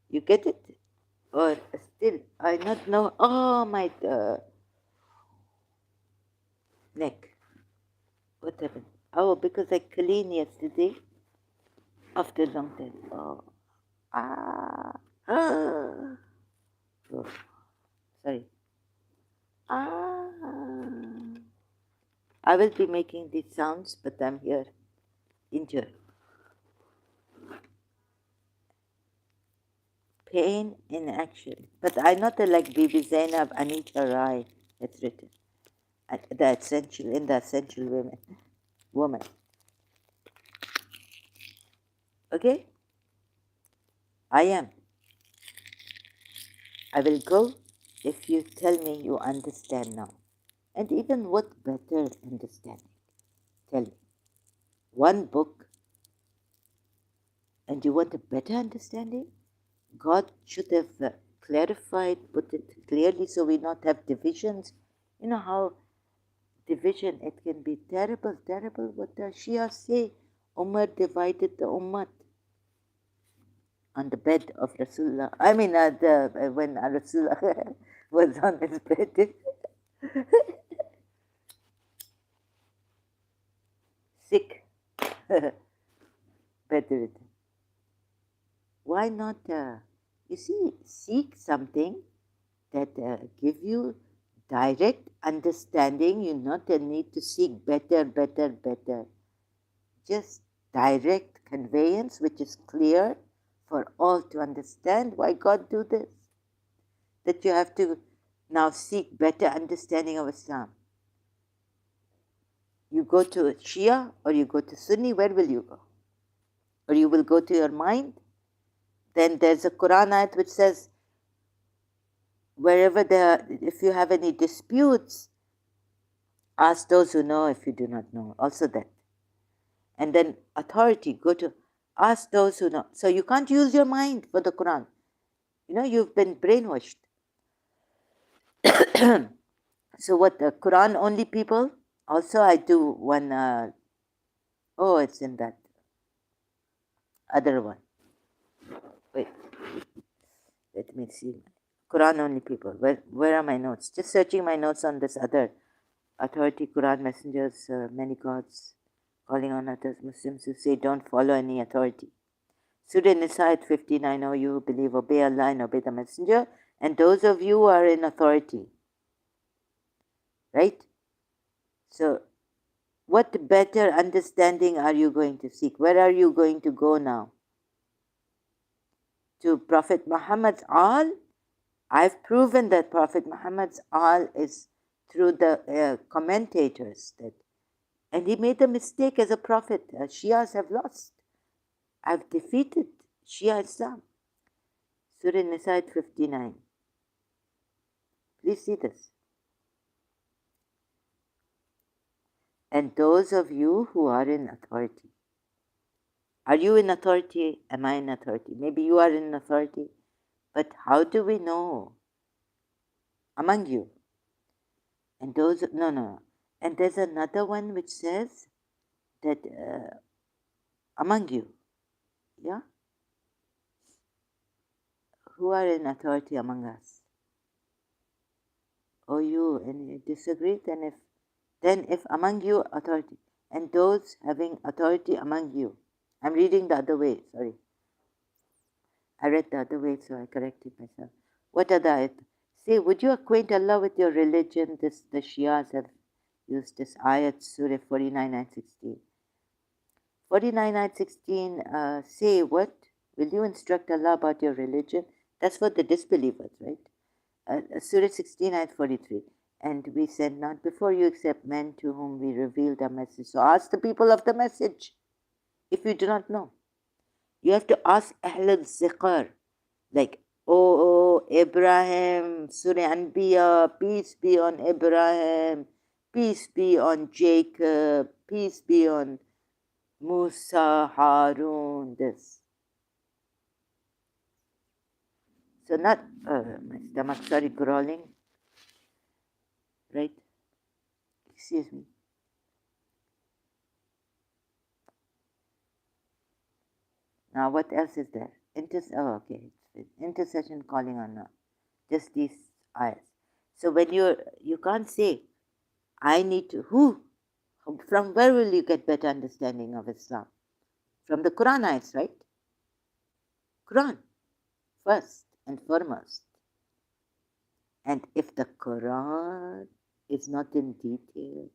You get it? Or still, I not know. Oh, my neck. What happened? Oh, because I cleaned yesterday after a long time. Oh, oh, sorry. I will be making these sounds, but I'm here injured. Pain in action. But I'm not like Bibi Zainab, Anita Rai, that's written. The essential woman. Okay? I am. I will go if you tell me you understand now. And even what better understanding? Tell me. One book, and you want a better understanding? God should have clarified, put it clearly so we not have divisions. You know how division, it can be terrible, terrible. What the Shia say, Umar divided the Ummah on the bed of Rasulullah. I mean, when Rasulullah was on his bed. Sick, bedridden. Why not, seek something that give you direct understanding. You not need to seek better. Just direct conveyance, which is clear for all to understand. Why God do this? That you have to now seek better understanding of Islam. You go to Shia or you go to Sunni, where will you go? Or you will go to your mind? Then there's a Qur'an ayat which says, if you have any disputes, ask those who know if you do not know. Also that. And then authority, go to ask those who know. So you can't use your mind for the Qur'an. You've been brainwashed. So what, the Qur'an only people? Also I do one, it's in that other one. Wait, let me see. Quran only people. Where are my notes? Just searching my notes on this other authority, Quran messengers, many gods, calling on others, Muslims who say don't follow any authority. Surah Nisa at 59, O you who believe, obey Allah and obey the messenger, and those of you who are in authority. Right? So, what better understanding are you going to seek? Where are you going to go now? To Prophet Muhammad's all? I've proven that Prophet Muhammad's all is through the commentators. And he made a mistake as a prophet. Shias have lost. I've defeated Shia Islam. Surah Nisa 59. Please see this. And those of you who are in authority. Are you in authority? Am I in authority? Maybe you are in authority. But how do we know? Among you. And those, no. And there's another one which says that among you. Yeah? Who are in authority among us? Oh, you, and you disagree? Then if among you authority, and those having authority among you. I'm reading the other way, sorry. I read the other way, so I corrected myself. What other ayat? Say, would you acquaint Allah with your religion? The Shias have used this ayat, Surah 49 and 16. 49 and 16 say, what? Will you instruct Allah about your religion? That's for the disbelievers, right? Surah 16 ayat 43. And we said, not before you except men to whom we revealed our message. So ask the people of the message if you do not know. You have to ask Ahl al-Zikr, like, oh, Abraham, Surah Anbiya, peace be on Abraham, peace be on Jacob, peace be on Musa, Harun, this. So not, my stomach, sorry, crawling, right? Excuse me. Now what else is there? Oh, okay, intercession calling on now. Just these ayahs. So when you can't say, I need to, who? From where will you get better understanding of Islam? From the Qur'an ayahs, right? Qur'an, first and foremost. And if the Qur'an is not in detail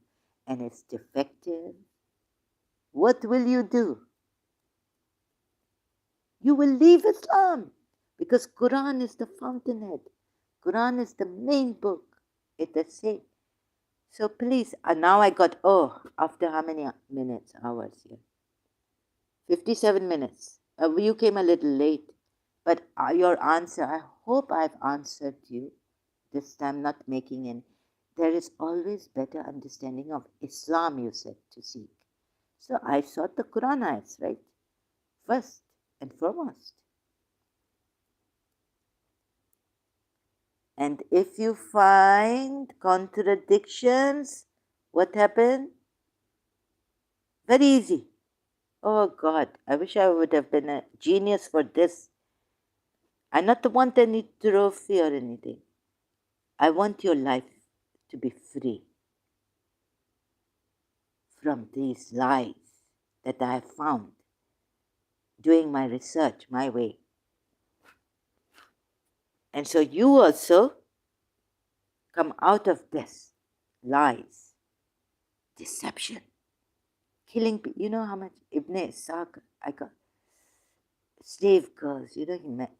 and it's defective, what will you do? You will leave Islam because Qur'an is the fountainhead. Qur'an is the main book. It is safe. So please, now I got, after how many minutes, hours here? 57 minutes. You came a little late, but your answer, I hope I've answered you this time, not making any. There is always better understanding of Islam, you said, to seek. So I sought the Quran ayats, right? First and foremost. And if you find contradictions, what happened? Very easy. Oh God, I wish I would have been a genius for this. I not want any trophy or anything. I want your life to be free from these lies that I have found doing my research my way. And so you also come out of this lies, deception, killing people. You know how much Ibn Ishaq, I got slave girls, he met.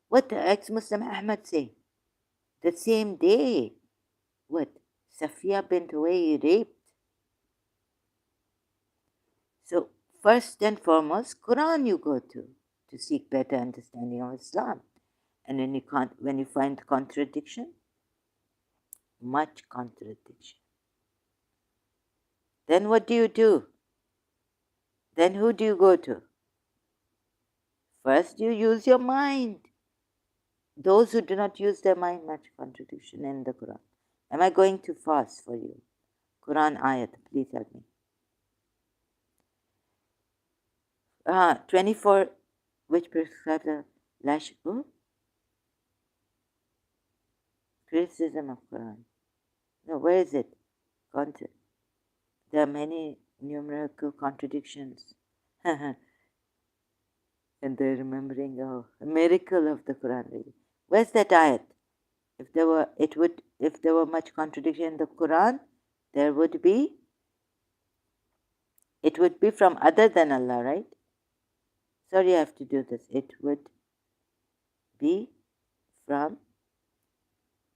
What the ex-Muslim Ahmad say? The same day, what? Safiya bint Huway raped. So first and foremost, Quran you go to seek better understanding of Islam. And when you find contradiction, much contradiction, then what do? Then who do you go to? First you use your mind. Those who do not use their mind, much contradiction in the Quran. Am I going too fast for you? Quran ayat, please help me. 24, which prescribes a lash. Criticism of Quran. No, where is it? There are many numerical contradictions. And they're remembering, a miracle of the Quran. Really. Where's that ayat? If there were much contradiction in the Quran, it would be from other than Allah, right? Sorry, I have to do this. It would be from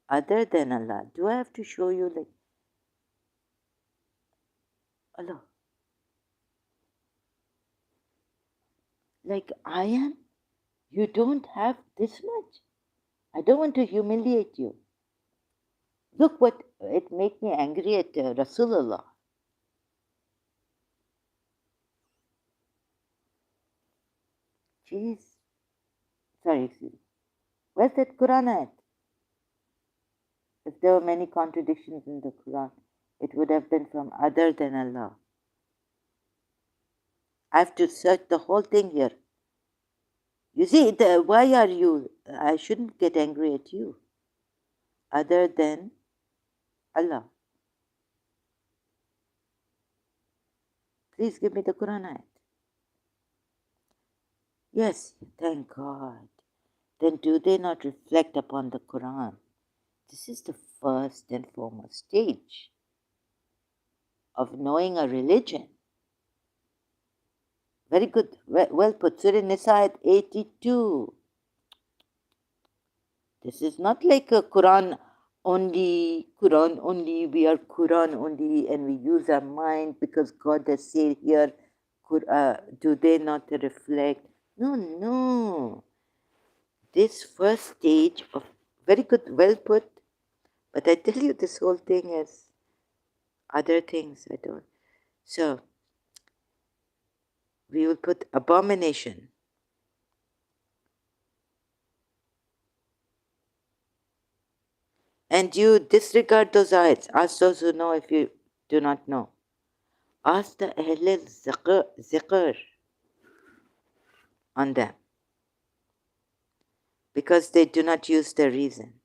other than Allah. Do I have to show you like Allah? Like I am? You don't have this much. I don't want to humiliate you. Look what it made me angry at Rasulullah. Jeez. Sorry, excuse me. Where's that Qur'an at? If there were many contradictions in the Quran, it would have been from other than Allah. I have to search the whole thing here. You see, why are you? I shouldn't get angry at you. Other than Allah. Please give me the Quran ayat. Yes, thank God. Then do they not reflect upon the Quran? This is the first and foremost stage of knowing a religion. Very good. Well put. Surah Nisa at 82. This is not like a Quran only, we are Quran only, and we use our mind because God has said here, do they not reflect? No. This first stage of, very good, well put, but I tell you, this whole thing is other things I don't. So, we will put abomination. And you disregard those ayats. Ask those who know if you do not know. Ask the Ahl al-Zikr on them. Because they do not use the reason.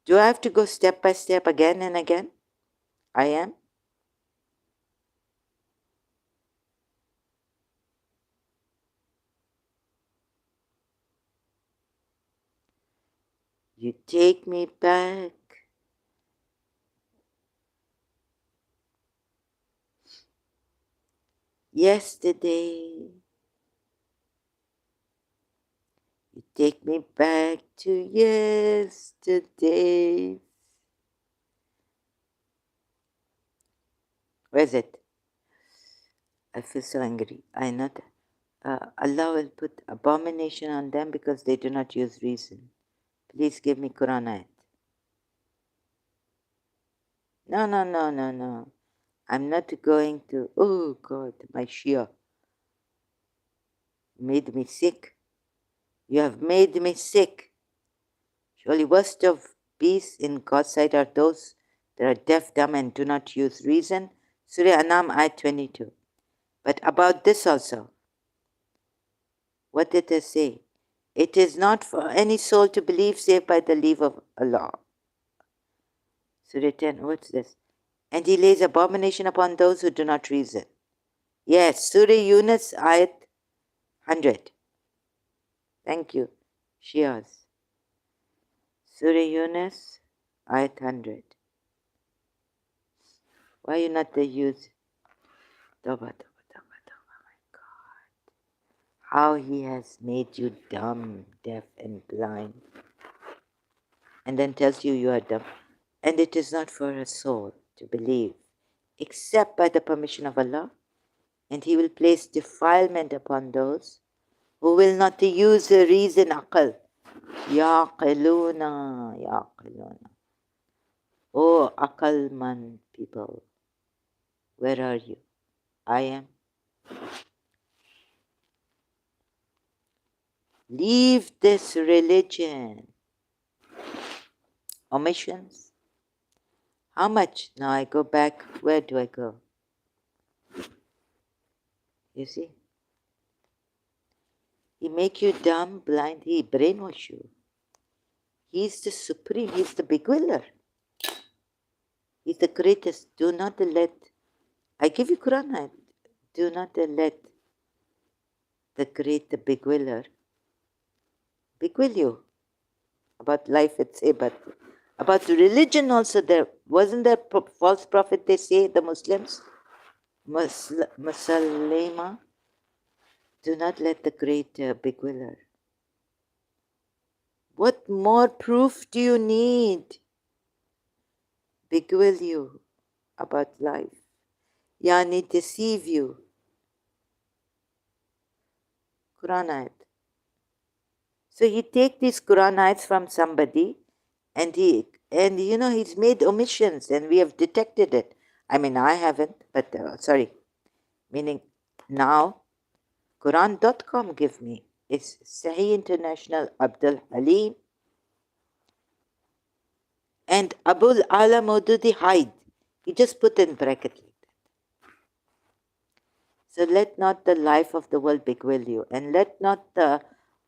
Do I have to go step by step again and again? I am. You take me back. Yesterday. You take me back to yesterday. Where is it? I feel so angry. Allah will put abomination on them because they do not use reason. Please give me Quran ayat. No. I'm not going to, oh God, my Shia made me sick. You have made me sick. Surely worst of beasts in God's sight are those that are deaf, dumb, and do not use reason. Surah Anam, ayat 22. But about this also, what did they say? It is not for any soul to believe save by the leave of Allah. Surah 10, what's this? And he lays abomination upon those who do not reason. Yes, Surah Yunus, ayat 100. Thank you, Shias. Surah Yunus, ayat 100. Why you not the use? Tawbah, my God. How he has made you dumb, deaf, and blind. And then tells you are dumb. And it is not for a soul to believe, except by the permission of Allah. And he will place defilement upon those who will not use the reason, aql. Yaqiluna. Oh, aqalman people, where are you? I am. Leave this religion. Omissions. How much? Now I go back. Where do I go? You see? He make you dumb, blind. He brainwash you. He's the supreme. He's the big willer. He's the greatest. Do not let. I give you Quran. Do not let the great, the big willer, big will you. About life, it's say, but about religion also. There wasn't there false prophet. They say the Muslims, Muslima. Do not let the great big willer. What more proof do you need? Big will you about life. Yani deceive you. Qur'an ayat. So he take these Qur'an ayats from somebody, and he's made omissions, and we have detected it. I mean, I haven't, but meaning now Quran.com give me. It's Sahih International Abdul Halim and Abul Ala Maududi hide. He just put in bracket like that. So let not the life of the world beguile you, and let not the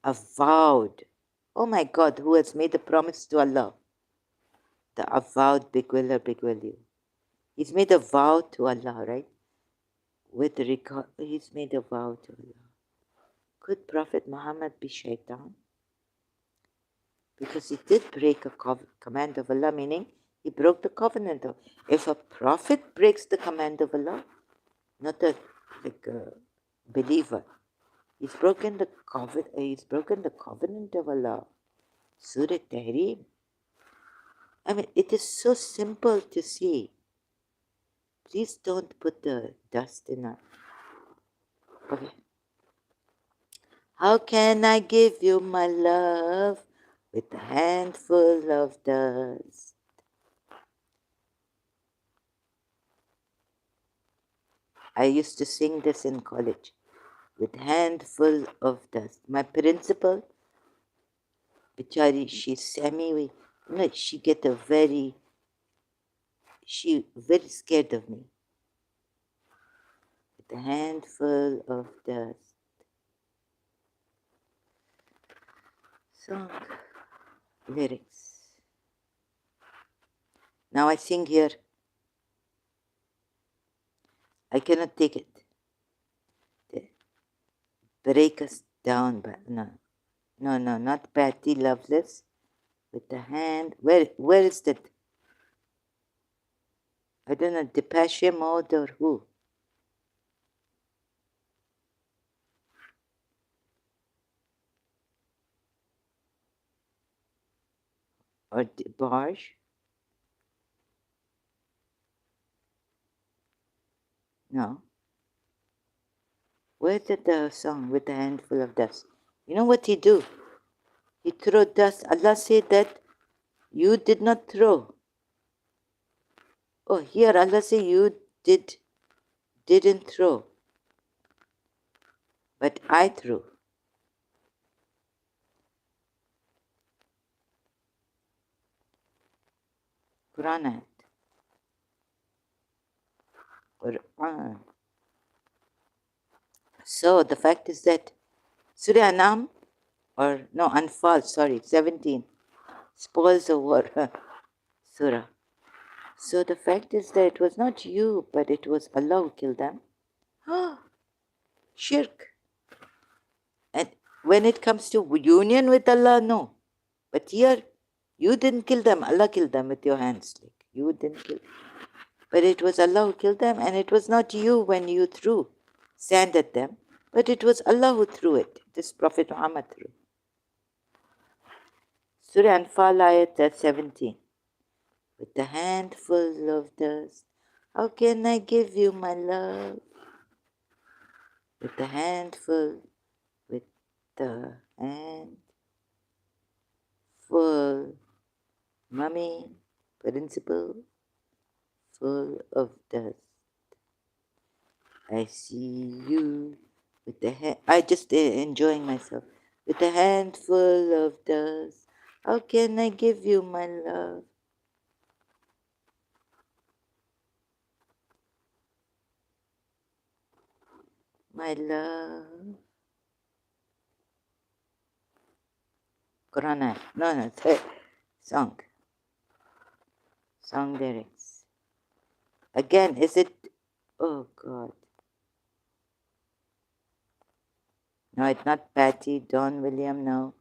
avowed, oh my God, who has made a promise to Allah, the avowed beguile you. He's made a vow to Allah, right? With regard, he's made a vow to Allah. Could Prophet Muhammad be shaitan? Because he did break a command of Allah, meaning he broke the covenant. If a prophet breaks the command of Allah, not a believer, he's broken the covenant of Allah. Surah Tahrim. I mean, it is so simple to see. Please don't put the dust in our. Okay. How can I give you my love with a handful of dust? I used to sing this in college. With handful of dust. My principal, Bichari, she's she very scared of me. With a handful of dust. Song lyrics. Now I sing here. I cannot take it. They break us down, but no, not Patty Loveless. With the hand, where is that? I don't know, Depeche Mode or who? Or Barge? No. Where did the song with a handful of dust? You know what he do? He throw dust. Allah said that you did not throw. Oh, here Allah say you didn't throw, but I threw. Qur'an ayat. Qur'an. So the fact is that Surah Anam, or no, Anfal, sorry, 17, spoils of war. Surah. So the fact is that it was not you, but it was Allah who killed them. Shirk. And when it comes to union with Allah, no. But here, you didn't kill them. Allah killed them with your hands. Like, you didn't kill them. But it was Allah who killed them, and it was not you when you threw sand at them, but it was Allah who threw it. This Prophet Muhammad threw. Surah Anfal ayat 17. With the handful of dust, how can I give you my love? With the handful, with the handful, mummy, principal, full of dust. I see you with the hand. I just enjoying myself. With a handful of dust, how can I give you my love? My love. Qur'an. No, song. Song lyrics. Again, is it? Oh God. No, it's not Patty, Don William, no.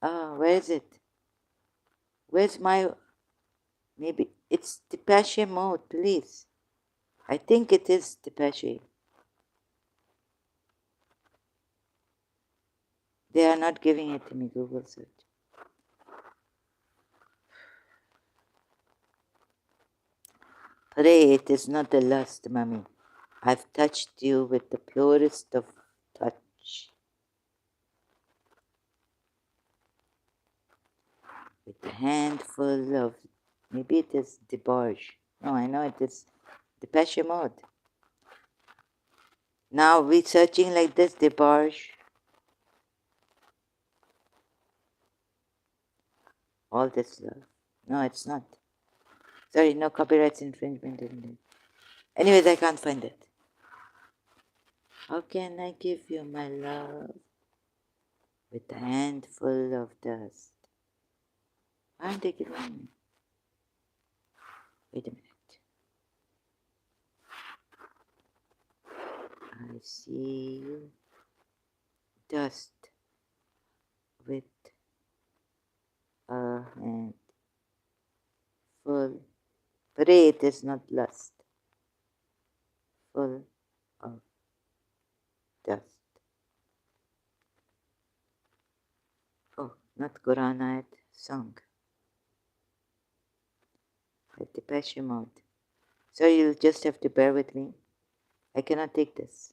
Where is it? Where's my... Maybe it's Depeche Mode, please. I think it is Depeche. They are not giving it to me, Google search. Pray it is not a lust, Mummy. I've touched you with the purest of touch. with a handful of, maybe it is debauch. No, I know it is Depeche Mode. Now we searching like this, debauch. All this love. No, it's not. Sorry, no copyright infringement in it. Anyways, I can't find it. How can I give you my love with a handful of dust? Why aren't they giving me? Wait a minute. I see you. Dust with a handful. Pray it is not lust. Full of dust. Oh, not Qur'an ayat, song. At Depeche Mode. So you'll just have to bear with me. I cannot take this.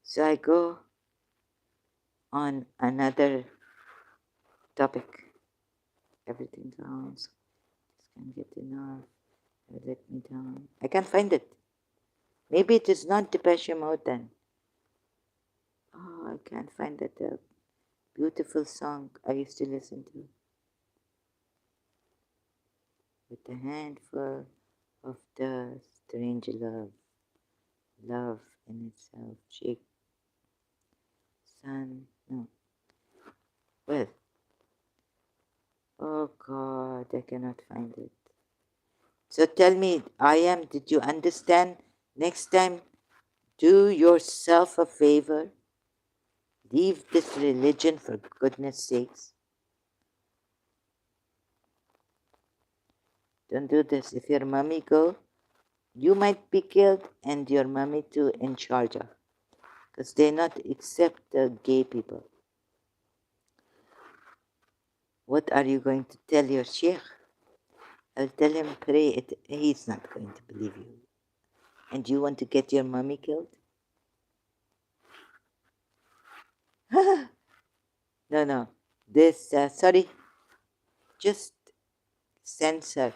So I go on another topic. Everything counts. Just can't get enough. Let me down. I can't find it. Maybe it is not Depeche Mode then. Oh, I can't find that beautiful song I used to listen to. With a handful of dust, strange love, love in itself, shake, sun, no. Well, oh God, I cannot find it. So tell me, did you understand? Next time, do yourself a favor. Leave this religion for goodness sakes. Don't do this. If your mummy go, you might be killed and your mummy too in Sharjah. Because they not accept the gay people. What are you going to tell your sheikh? I'll tell him, pray it. He's not going to believe you. And you want to get your mummy killed? No. This, sorry. Just censor.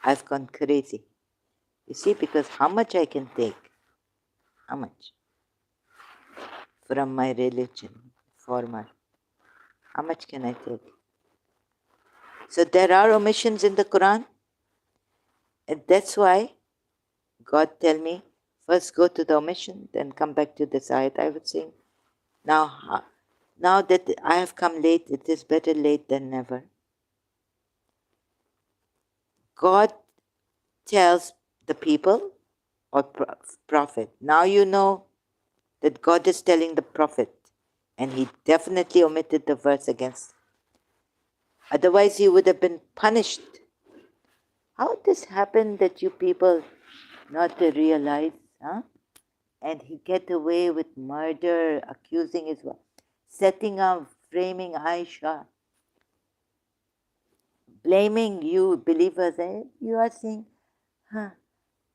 I've gone crazy. You see, because how much I can take? How much? From my religion, former. How much can I take? So there are omissions in the Quran. And that's why God tell me, first go to the omission, then come back to this ayat I was saying. Now that I have come late, it is better late than never. God tells the people or prophet, now you know that God is telling the prophet, and he definitely omitted the verse against. Otherwise he would have been punished. How this happened that you people not to realize, huh? And he get away with murder, accusing his wife, setting up, framing Aisha, blaming you believers. You are saying, huh,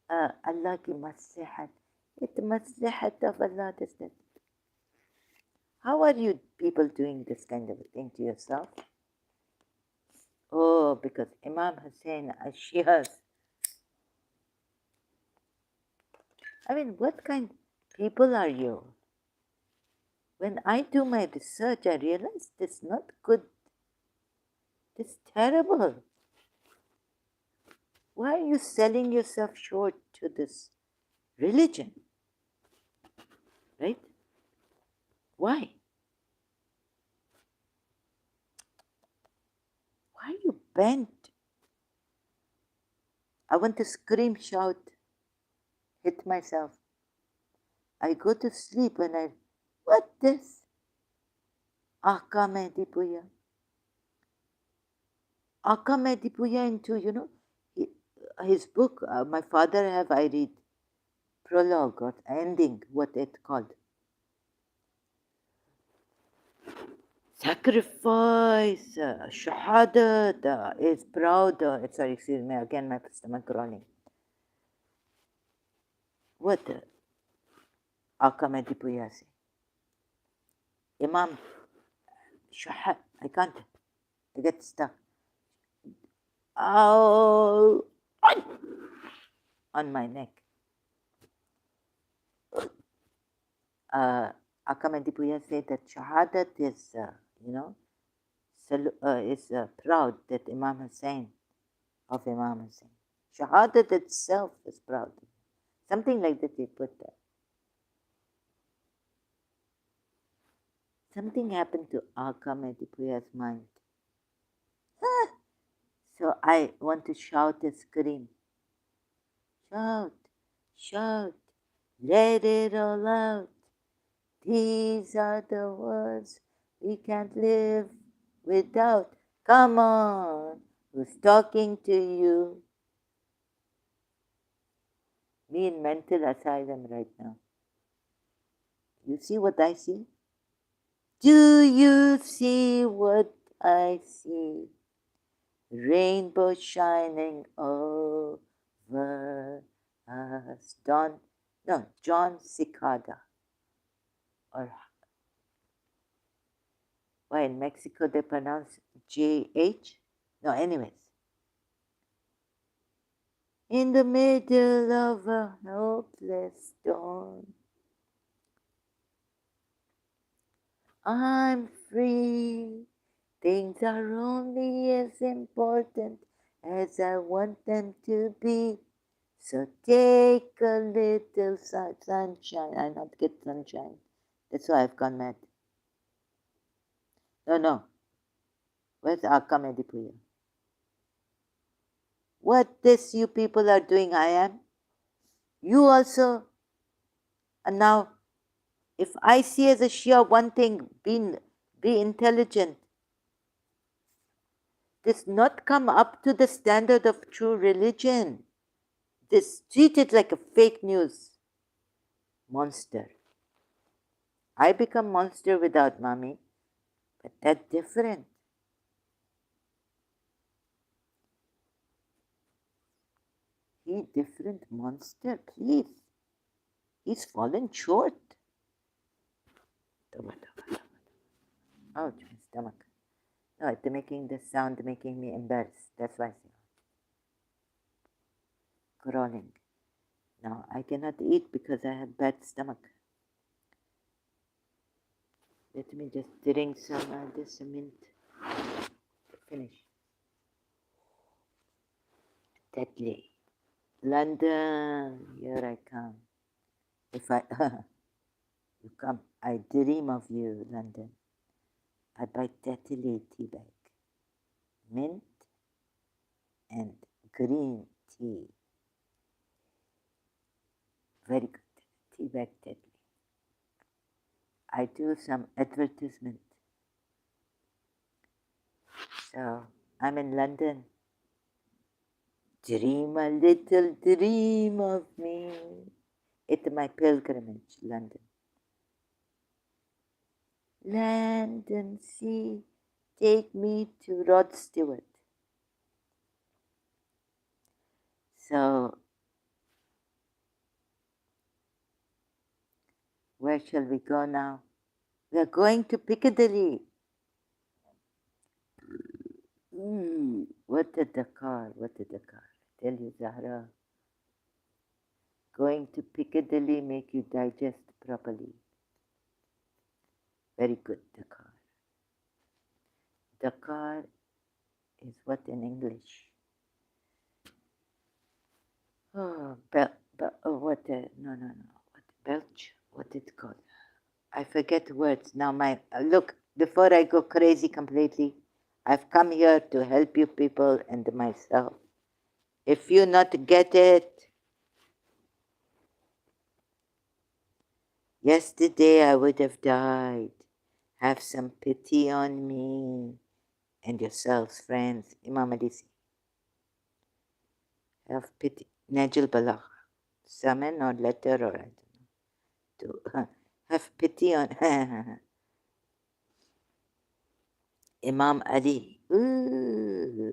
Allah ki maslahat. It maslahat of Allah, does that. How are you people doing this kind of a thing to yourself? Oh, because Imam Hussein Shias. I mean, what kind of people are you? When I do my research, I realize this is not good. This is terrible. Why are you selling yourself short to this religion? Right? Why? Why are you bent? I want to scream, shout, hit myself. I go to sleep and what this? Aka Mehdi Puya. Aka Mehdi Puya into, his book, my father I read, prologue or ending, what it called. Sacrifice, shahadat, is proud, sorry, excuse me, again my stomach groaning. What Aka Mehdi Puya say? Imam, I can't. I get stuck. Oh, on my neck. Akamadipuya said that Shahadat is, is proud that Imam Hussein, of Imam Hussein. Shahadat itself is proud. Something like that he put there. Something happened to Akamadipuya's mind. So I want to shout and scream. Shout, shout, let it all out. These are the words we can't live without. Come on, who's talking to you? Me in mental asylum right now. You see what I see? Do you see what I see? Rainbow shining over us. John Cicada. Or why in Mexico they pronounce JH? No, anyways. In the middle of a hopeless storm, I'm free. Things are only as important as I want them to be. So take a little sunshine. I not get sunshine. That's why I've gone mad. No. Where's Akamedipuya? What this you people are doing, I am. You also. And now, if I see as a Shia one thing, be intelligent. Does not come up to the standard of true religion. This treated like a fake news. Monster. I become monster without mommy, but that's different. He different monster, please. He's fallen short. Ouch, my stomach. No, it's making the sound making me embarrassed. That's why I say crawling. Now I cannot eat because I have bad stomach. Let me just drink some this mint. Finish. Deadly. London, here I come. If I you come, I dream of you, London. I buy deadly tea bag. Mint and green tea. Very good. Tea bag deadly. I do some advertisement. So I'm in London. Dream a little dream of me. It's my pilgrimage, London. Land and sea, take me to Rod Stewart. So, where shall we go now? We are going to Piccadilly. What a Dakar, what a Dakar. I tell you, Zahra, going to Piccadilly make you digest properly. Very good, Dakar. Dakar is what in English? Oh, what? No. What belch? What it called? I forget words now. Look. Before I go crazy completely, I've come here to help you people and myself. If you not get it, yesterday I would have died. Have some pity on me and yourselves, friends. Imam Hadisi. Have pity. Najil Balagh. Summon or letter or I don't know. Have pity on Imam Ali. Ooh.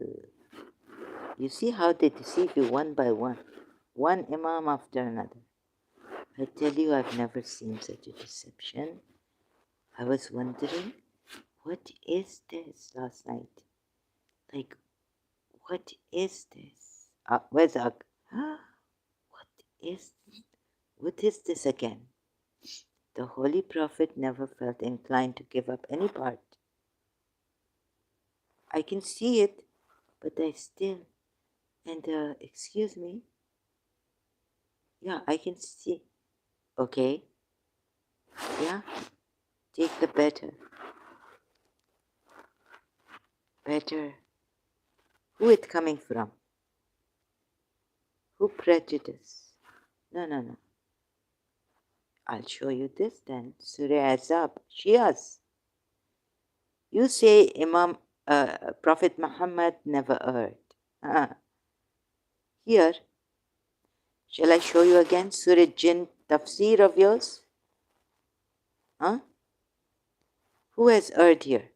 You see how they deceive you one by one. One Imam after another. I tell you, I've never seen such a deception. I was wondering, what is this last night? Like, what is this? Where's Ag? What is this again? The Holy Prophet never felt inclined to give up any part. I can see it, but I still, and excuse me, yeah, I can see. Okay, yeah, take the better. Better. Who it coming from? Who prejudice? No. I'll show you this then. Surah Azab, Shias. You say Prophet Muhammad never erred. Here, shall I show you again Surah Jinn tafsir of yours? Huh? Who has erred here?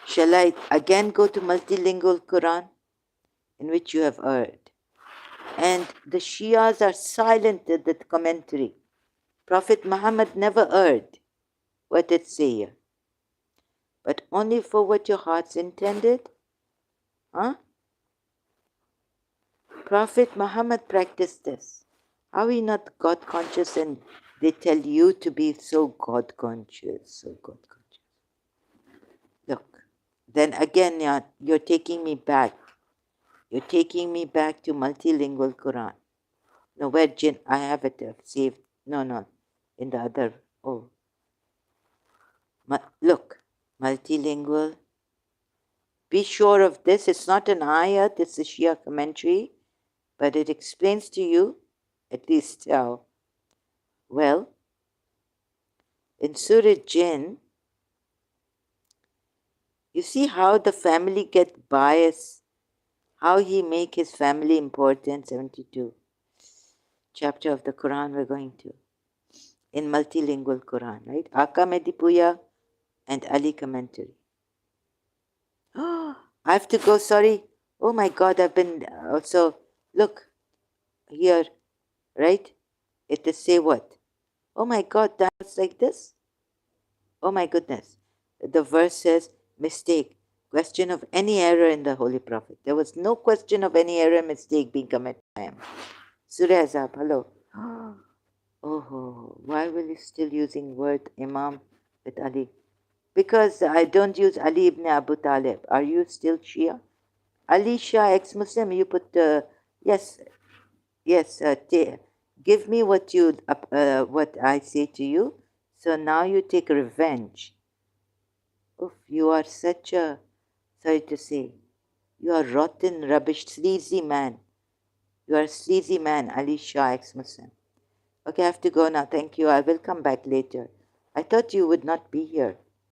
Shall I again go to multilingual Quran, in which you have erred? And the Shias are silent at the commentary. Prophet Muhammad never erred. What did it say here? But only for what your hearts intended? Huh? Prophet Muhammad practiced this. Are we not God conscious and they tell you to be so God conscious, Look, then again you're taking me back. You're taking me back to multilingual Quran. No, where Jinn? I have it saved. No, in the other. Oh, look, multilingual. Be sure of this. It's not an ayat. It's a Shia commentary, but it explains to you, at least how. Well, in Surah Jinn, you see how the family get biased, how he make his family important. 72 chapter of the Quran we're going to. In multilingual Quran, right? Aka Medipuya and Ali commentary. Oh, I have to go, sorry. Oh my God, I've been also, look, here, right? It is say what? Oh my God, that's like this? Oh my goodness. The verse says, mistake, question of any error in the Holy Prophet. There was no question of any error, mistake being committed by him. Surah Azab, hello. Oh, why will you still using word Imam with Ali? Because I don't use Ali ibn Abu Talib. Are you still Shia? Ali Shah, ex-Muslim, you put, yes, give me what what I say to you. So now you take revenge. Oof, you are such a, sorry to say, you are rotten, rubbish, sleazy man. You are a sleazy man, Ali Shah, ex-Muslim. Okay, I have to go now. Thank you. I will come back later. I thought you would not be here.